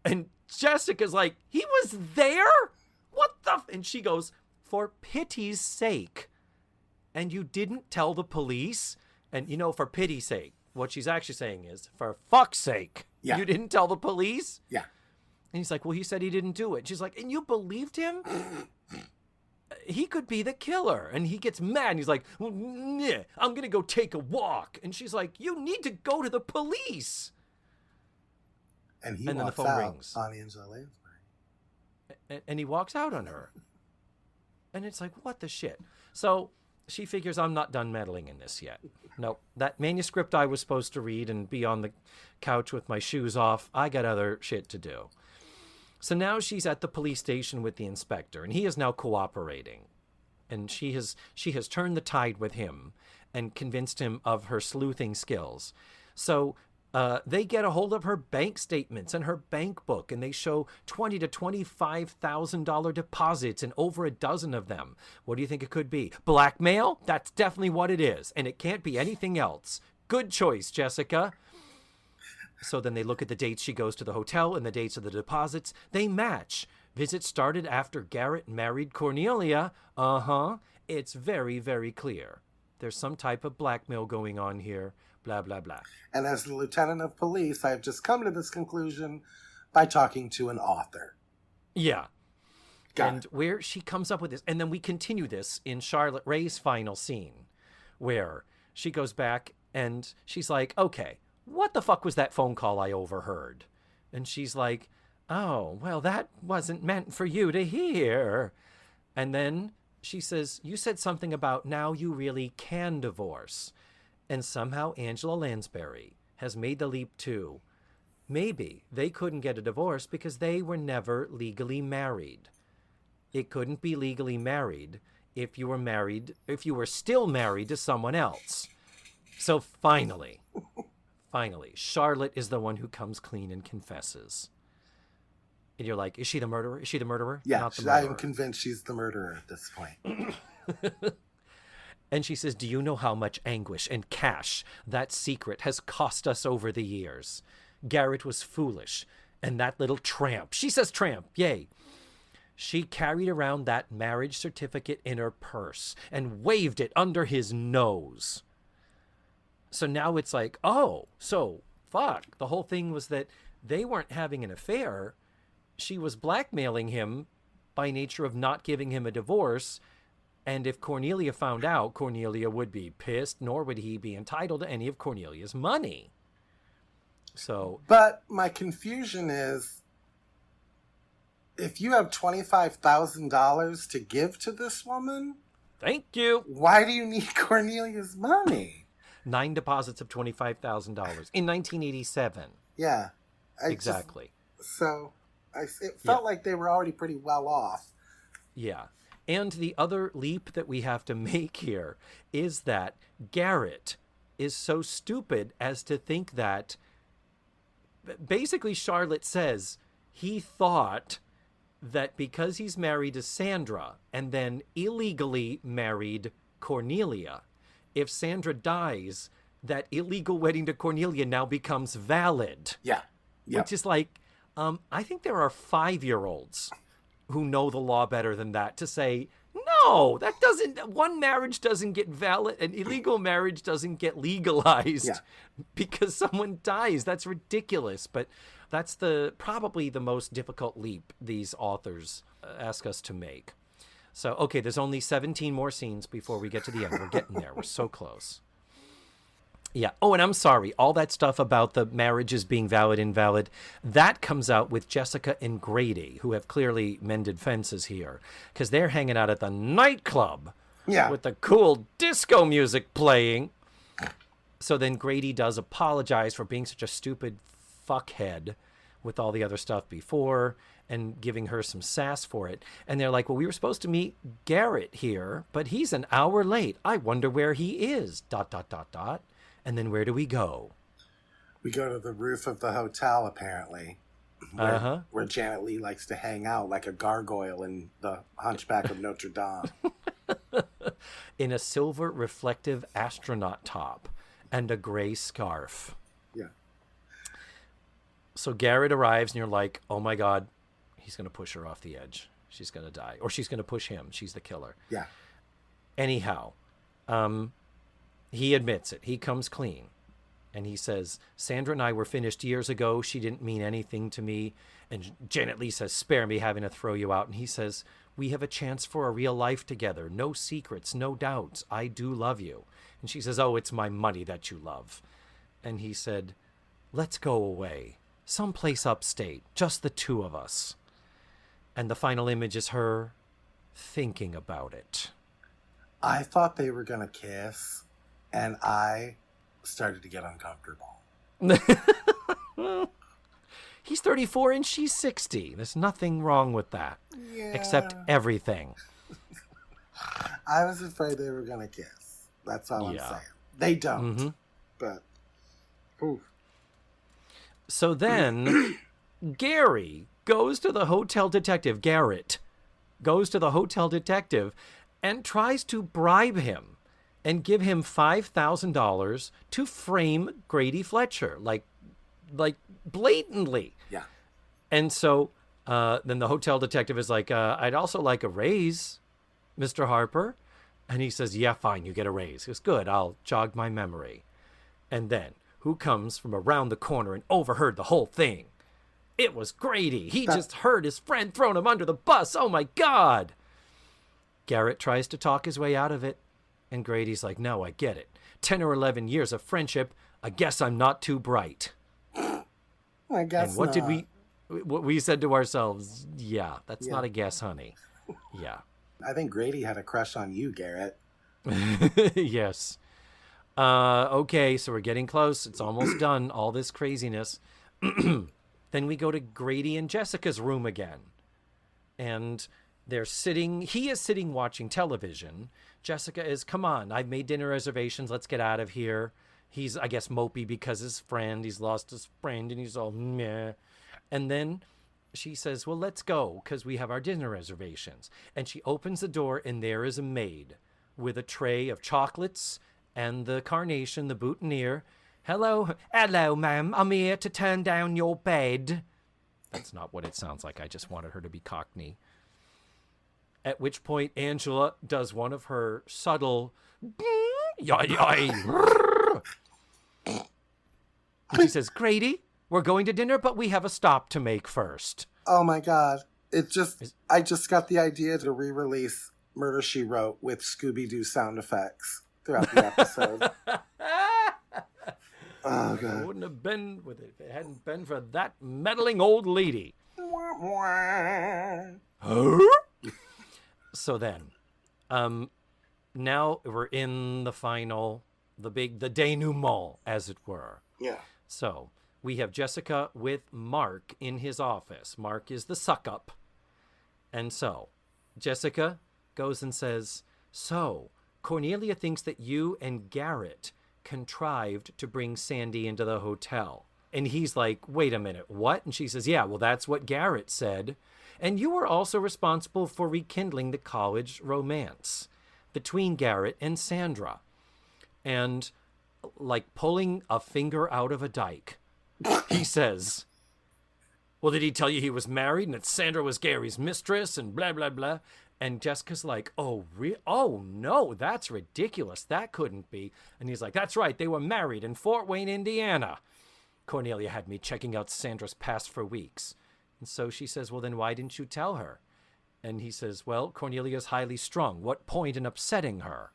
And Jessica's like, he was there? What the... And she goes, for pity's sake. And you didn't tell the police? And, you know, for pity's sake, what she's actually saying is, for fuck's sake, you didn't tell the police? Yeah. And he's like, well, he said he didn't do it. She's like, and you believed him? He could be the killer. And he gets mad. And he's like, well, nah, I'm going to go take a walk. And she's like, you need to go to the police. And then the phone rings on Angela Lansbury. And he walks out on her. And it's like, what the shit? So she figures, I'm not done meddling in this yet. Nope. That manuscript I was supposed to read and be on the couch with my shoes off, I got other shit to do. So now she's at the police station with the inspector, and he is now cooperating. And she has turned the tide with him and convinced him of her sleuthing skills. So they get a hold of her bank statements and her bank book, and they show $20,000 to $25,000 deposits and over a dozen of them. What do you think it could be? Blackmail? That's definitely what it is, and it can't be anything else. Good choice, Jessica. So then they look at the dates she goes to the hotel and the dates of the deposits. They match. Visit started after Garrett married Cornelia. It's very, very clear. There's some type of blackmail going on here. Blah, blah, blah. And as the lieutenant of police, I've just come to this conclusion by talking to an author. Yeah. And where she comes up with this. And then we continue this in Charlotte Ray's final scene, where she goes back and she's like, okay, what the fuck was that phone call I overheard? And she's like, oh, well, that wasn't meant for you to hear. And then she says, you said something about now you really can divorce. And somehow Angela Lansbury has made the leap too. Maybe they couldn't get a divorce because they were never legally married. It couldn't be legally married if you were still married to someone else. So finally, Charlotte is the one who comes clean and confesses. And you're like, is she the murderer? Is she the murderer? Yeah, Not the murderer. I am convinced she's the murderer at this point. And she says, do you know how much anguish and cash that secret has cost us over the years? Garrett was foolish. And that little tramp, she says tramp, yay. She carried around that marriage certificate in her purse and waved it under his nose. So now it's like, oh, so fuck. The whole thing was that they weren't having an affair. She was blackmailing him by nature of not giving him a divorce. And if Cornelia found out, Cornelia would be pissed, nor would he be entitled to any of Cornelia's money. So, but my confusion is, if you have $25,000 to give to this woman, thank you. Why do you need Cornelia's money? 9 deposits of $25,000 in 1987. Yeah, exactly. It felt like they were already pretty well off. Yeah. And the other leap that we have to make here is that Garrett is so stupid as to think that basically Charlotte says he thought that because he's married to Sandra and then illegally married Cornelia, if Sandra dies, that illegal wedding to Cornelia now becomes valid. Yeah. Yep. Which is like, I think there are 5-year-olds who know the law better than that to say, no, one marriage doesn't get valid, an illegal marriage doesn't get legalized because someone dies. That's ridiculous. But that's probably the most difficult leap these authors ask us to make. So, okay, there's only 17 more scenes before we get to the end. We're getting there. We're so close. Yeah. Oh, and I'm sorry. All that stuff about the marriages being valid, invalid, that comes out with Jessica and Grady, who have clearly mended fences here, because they're hanging out at the nightclub with the cool disco music playing. So then Grady does apologize for being such a stupid fuckhead with all the other stuff before and giving her some sass for it. And they're like, well, we were supposed to meet Garrett here, but he's an hour late. I wonder where he is, ... And then where do we go? We go to the roof of the hotel, apparently, where Janet Leigh likes to hang out like a gargoyle in the Hunchback of Notre Dame. In a silver reflective astronaut top and a gray scarf. Yeah. So Garrett arrives and you're like, oh my God, he's going to push her off the edge. She's going to die. Or she's going to push him. She's the killer. Yeah. Anyhow, he admits it. He comes clean. And he says, Sandra and I were finished years ago. She didn't mean anything to me. And Janet Leigh says, spare me having to throw you out. And he says, we have a chance for a real life together. No secrets, no doubts. I do love you. And she says, oh, it's my money that you love. And he said, let's go away. Someplace upstate. Just the two of us. And the final image is her thinking about it. I thought they were going to kiss. And I started to get uncomfortable. He's 34 and she's 60. There's nothing wrong with that. Yeah. Except everything. I was afraid they were going to kiss. That's all I'm saying. They don't. Mm-hmm. But, oof. So then, Garrett goes to the hotel detective and tries to bribe him and give him $5,000 to frame Grady Fletcher, like blatantly. Yeah. And so then the hotel detective is like, I'd also like a raise, Mr. Harper. And he says, yeah, fine, you get a raise. He goes, good, I'll jog my memory. And then, who comes from around the corner and overheard the whole thing? It was Grady. He just heard his friend thrown him under the bus. Oh, my God. Garrett tries to talk his way out of it. And Grady's like, no, I get it. 10 or 11 years of friendship. I guess I'm not too bright. I guess and what not. What we said to ourselves, yeah, that's not a guess, honey. Yeah. I think Grady had a crush on you, Garrett. Yes. Okay, so we're getting close. It's almost done, all this craziness. Then we go to Grady and Jessica's room again. And he is sitting watching television. Jessica is, come on, I've made dinner reservations. Let's get out of here. He's, I guess, mopey because he's lost his friend, and he's all meh. And then she says, well, let's go because we have our dinner reservations. And she opens the door, and there is a maid with a tray of chocolates and the carnation, the boutonniere. Hello, ma'am. I'm here to turn down your bed. That's not what it sounds like. I just wanted her to be Cockney. At which point, Angela does one of her subtle, she says, Grady, we're going to dinner, but we have a stop to make first. Oh my God. I just got the idea to re-release Murder, She Wrote with Scooby-Doo sound effects throughout the episode. Oh, God. It wouldn't have been with it if it hadn't been for that meddling old lady. So then, now we're in the final, the denouement, as it were. Yeah. So we have Jessica with Mark in his office. Mark is the suck-up. And so Jessica goes and says, so Cornelia thinks that you and Garrett contrived to bring Sandy into the hotel. And he's like, wait a minute, what? And she says, yeah, well, that's what Garrett said. And you were also responsible for rekindling the college romance between Garrett and Sandra. And like pulling a finger out of a dike, he says, well, did he tell you he was married and that Sandra was Gary's mistress and blah, blah, blah? And Jessica's like, oh, no, that's ridiculous. That couldn't be. And he's like, that's right. They were married in Fort Wayne, Indiana. Cornelia had me checking out Sandra's past for weeks. And so she says, well, then why didn't you tell her? And he says, well, Cornelia's highly strung. What point in upsetting her?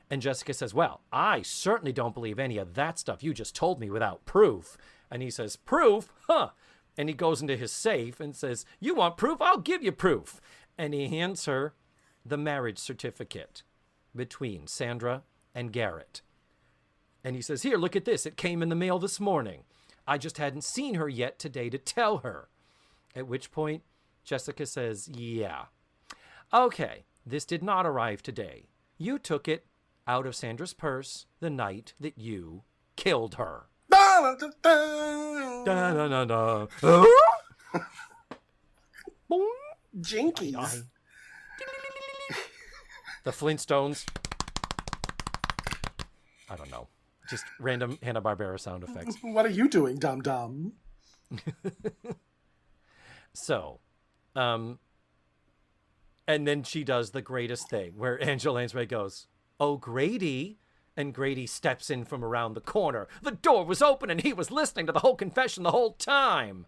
And Jessica says, well, I certainly don't believe any of that stuff you just told me without proof. And he says, proof? Huh. And he goes into his safe and says, you want proof? I'll give you proof. And he hands her the marriage certificate between Sandra and Garrett. And he says, here, look at this. It came in the mail this morning. I just hadn't seen her yet today to tell her. At which point, Jessica says, yeah. Okay, this did not arrive today. You took it out of Sandra's purse the night that you killed her. Da-da-da-da. Jinkies. The Flintstones. I don't know. Just random Hanna-Barbera sound effects. What are you doing, dum-dum? So, and then she does the greatest thing where Angela Lansbury goes, oh, Grady. And Grady steps in from around the corner. The door was open and he was listening to the whole confession the whole time.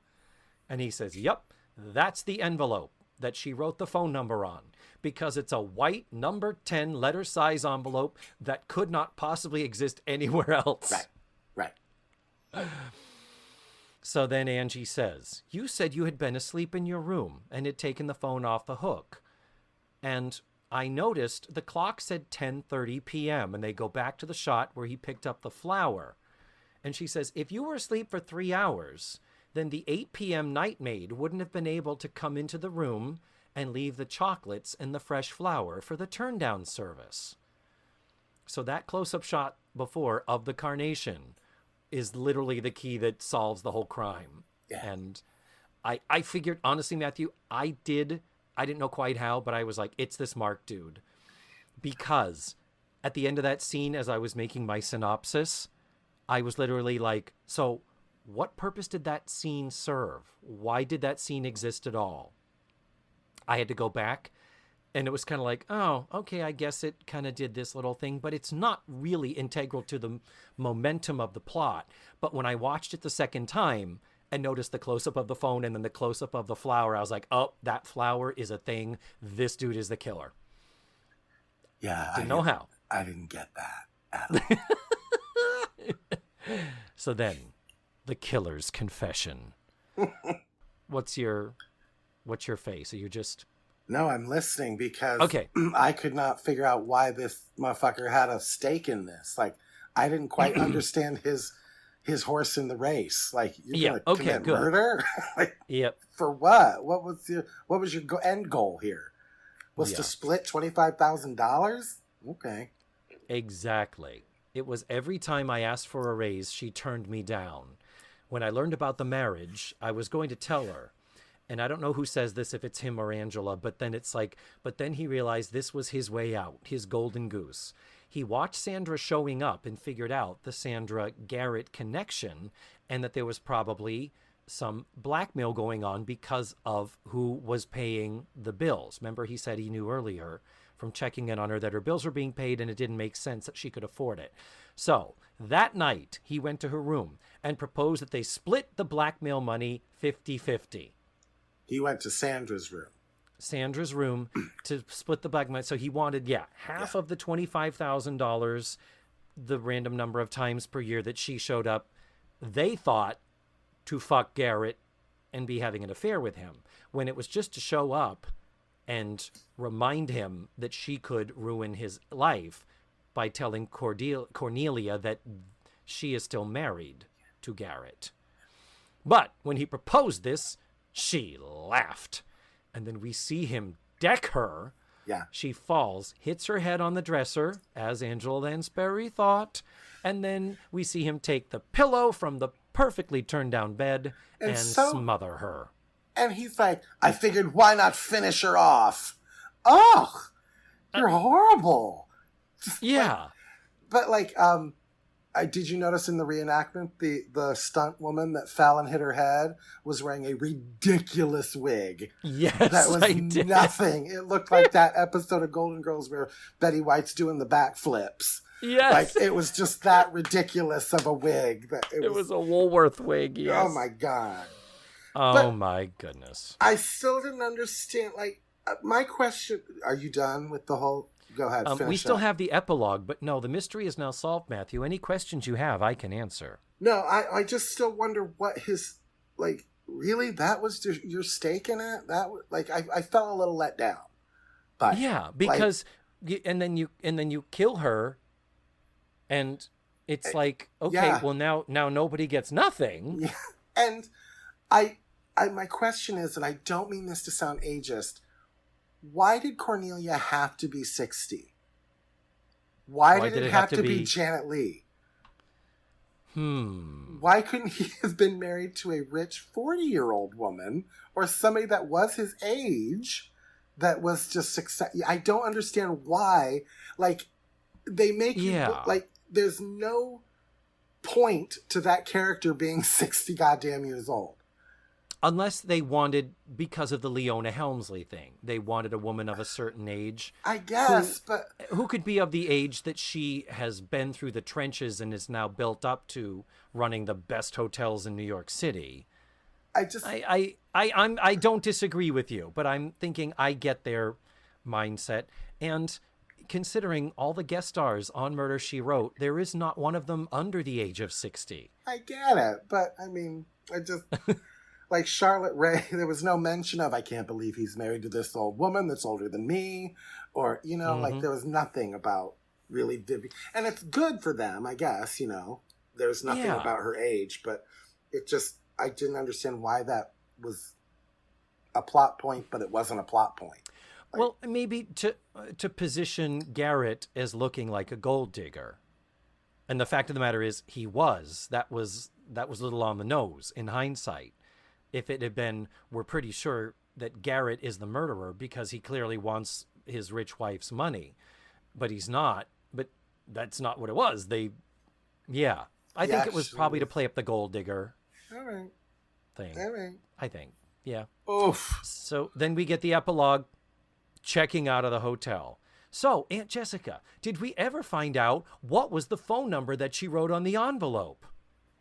And he says, yep, that's the envelope that she wrote the phone number on, because it's a white number 10 letter size envelope that could not possibly exist anywhere else. Right. So then Angie says, you said you had been asleep in your room and had taken the phone off the hook. And I noticed the clock said 10:30 p.m. and they go back to the shot where he picked up the flower. And she says, if you were asleep for 3 hours, then the 8 p.m. night maid wouldn't have been able to come into the room and leave the chocolates and the fresh flower for the turn-down service. So that close-up shot before of the carnation is literally the key that solves the whole crime. Yeah. And I figured, honestly, Matthew, I didn't know quite how, but I was like, it's this Mark dude. Because at the end of that scene, as I was making my synopsis, I was literally like, so what purpose did that scene serve? Why did that scene exist at all? I had to go back, and it was kind of like, oh, okay, I guess it kind of did this little thing, but it's not really integral to the momentum of the plot. But when I watched it the second time and noticed the close-up of the phone and then the close-up of the flower, I was like, oh, that flower is a thing. This dude is the killer. Yeah. Didn't know how. I didn't get that at all. So then, the killer's confession. What's your face? Are you just... No, I'm listening because okay. I could not figure out why this motherfucker had a stake in this. Like, I didn't quite understand his horse in the race. Like, you're gonna commit good. murder? Like, Yep. for what? What was your end goal here? Was to split $25,000? Okay. Exactly. It was every time I asked for a raise, she turned me down. When I learned about the marriage, I was going to tell her. And I don't know who says this, if it's him or Angela, but then he realized this was his way out, his golden goose. He watched Sandra showing up and figured out the Sandra Garrett connection, and that there was probably some blackmail going on because of who was paying the bills. Remember, he said he knew earlier from checking in on her that her bills were being paid and it didn't make sense that she could afford it. So that night, he went to her room and proposed that they split the blackmail money 50-50. He went to Sandra's room to split the black money. So he wanted, half of the $25,000, the random number of times per year that she showed up, they thought, to fuck Garrett and be having an affair with him, when it was just to show up and remind him that she could ruin his life by telling Cornelia that she is still married to Garrett. But when he proposed this, she laughed. And then we see him deck her. Yeah. She falls, hits her head on the dresser, as Angela Lansbury thought. And then we see him take the pillow from the perfectly turned down bed and smother her. And he's like, I figured, why not finish her off? Oh, you're horrible. Yeah. Did you notice in the reenactment, the stunt woman that fell and hit her head was wearing a ridiculous wig? Yes, that was I did. Nothing. It looked like that episode of Golden Girls where Betty White's doing the backflips. Yes. Like, it was just that ridiculous of a wig. It was a Woolworth wig, yes. Oh, my God. My goodness. I still didn't understand, my question, are you done with the whole... Go ahead, finish we still up. have the epilogue, but no, the mystery is now solved, Matthew. Any questions you have, I can answer. No, I just still wonder what his, really? That was your stake in it? I felt a little let down. But, yeah, because, and then you kill her, and it's okay, yeah. well, now nobody gets nothing. Yeah. And my question is, and I don't mean this to sound ageist, why did Cornelia have to be 60? Why did it have to be Janet Leigh? Why couldn't he have been married to a rich 40-year-old woman or somebody that was his age that was just success? I don't understand why. They make you... there's no point to that character being 60 goddamn years old. Unless they wanted, because of the Leona Helmsley thing, they wanted a woman of a certain age. I guess, but... Who could be of the age that she has been through the trenches and is now built up to running the best hotels in New York City. I don't disagree with you, but I'm thinking I get their mindset. And considering all the guest stars on Murder, She Wrote, there is not one of them under the age of 60. I get it, but I mean, I just... Like Charlotte Rae, there was no mention of, I can't believe he's married to this old woman that's older than me. Or, there was nothing about really Vivian. And it's good for them, I guess, There's nothing about her age. But it just, I didn't understand why that was a plot point, but it wasn't a plot point. Well, maybe to position Garrett as looking like a gold digger. And the fact of the matter is, he was. That was a little on the nose in hindsight. If it had been, we're pretty sure that Garrett is the murderer because he clearly wants his rich wife's money, but he's not. But that's not what it was. I think it was probably to play up the gold digger thing. All right. I think. Yeah. Oof. So then we get the epilogue, checking out of the hotel. So, Aunt Jessica, did we ever find out what was the phone number that she wrote on the envelope?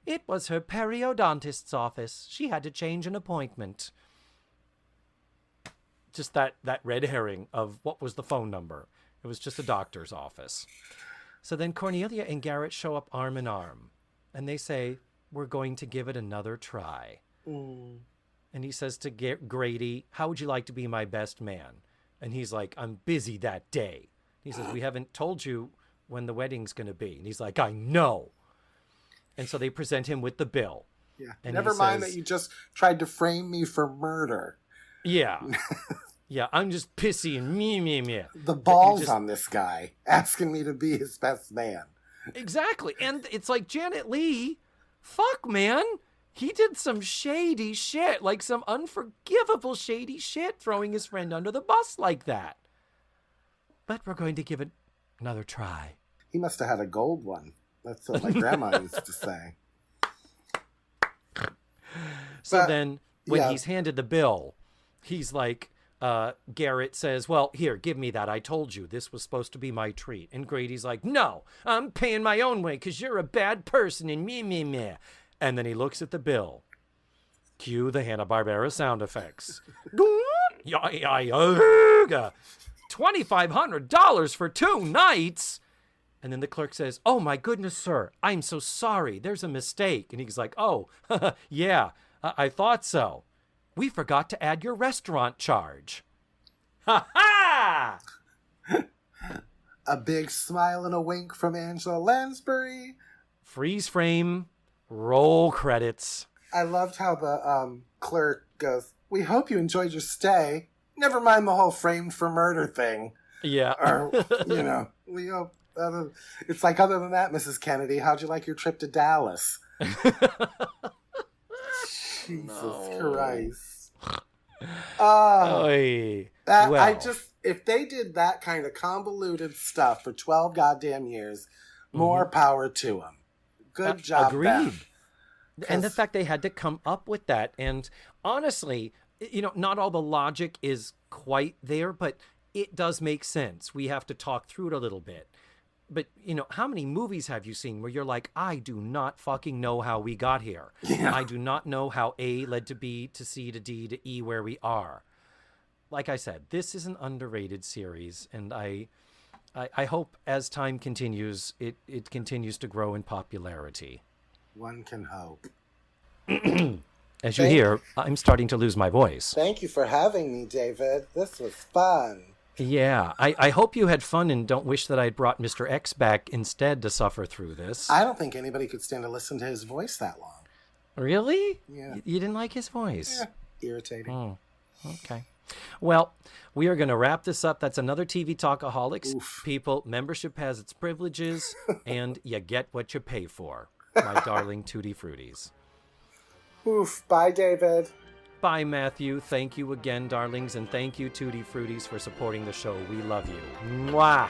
It was her periodontist's office. She had to change an appointment. Just that red herring of what was the phone number. It was just a doctor's office. So then Cornelia and Garrett show up arm in arm. And they say, we're going to give it another try. And he says to Grady, how would you like to be my best man? And he's like, I'm busy that day. He says, we haven't told you when the wedding's going to be? And he's like, I know. And so they present him with the bill. Yeah. And Never he mind says, that you just tried to frame me for murder. Yeah. Yeah, I'm just pissy and me. The balls on this guy asking me to be his best man. Exactly. And it's like, Janet Leigh, fuck, man. He did some shady shit, like some unforgivable shady shit, throwing his friend under the bus like that. But we're going to give it another try. He must have had a gold one. That's what my grandma used to say. So then when he's handed the bill, he's like, Garrett says, well, here, give me that. I told you this was supposed to be my treat. And Grady's like, no, I'm paying my own way because you're a bad person and me. And then he looks at the bill. Cue the Hanna-Barbera sound effects. $2,500 for 2 nights. And then the clerk says, oh, my goodness, sir, I'm so sorry. There's a mistake. And he's like, oh, yeah, I thought so. We forgot to add your restaurant charge. Ha ha! A big smile and a wink from Angela Lansbury. Freeze frame, roll credits. I loved how the clerk goes, we hope you enjoyed your stay. Never mind the whole framed for murder thing. Yeah. Or, we hope. It's like, other than that, Mrs. Kennedy, how'd you like your trip to Dallas? Jesus Christ. If they did that kind of convoluted stuff for 12 goddamn years, more power to them. Good job. Agreed. Ben. And the fact they had to come up with that. And honestly, not all the logic is quite there, but it does make sense. We have to talk through it a little bit. But, how many movies have you seen where you're like, I do not fucking know how we got here. Yeah. I do not know how A led to B to C to D to E where we are. Like I said, this is an underrated series, and I hope as time continues, it continues to grow in popularity. One can hope. As you hear, I'm starting to lose my voice. Thank you for having me, David. This was fun. Yeah, I hope you had fun and don't wish that I'd brought Mr. X back instead to suffer through this. I don't think anybody could stand to listen to his voice that long. Really? Yeah. You didn't like his voice? Yeah, irritating. Oh, okay. Well, we are going to wrap this up. That's another TV Talkaholics. Oof. People, membership has its privileges, and you get what you pay for, my darling Tutti Fruities. Oof. Bye, David. Bye, Matthew. Thank you again, darlings, and thank you, Tutti Fruities, for supporting the show. We love you. Mwah!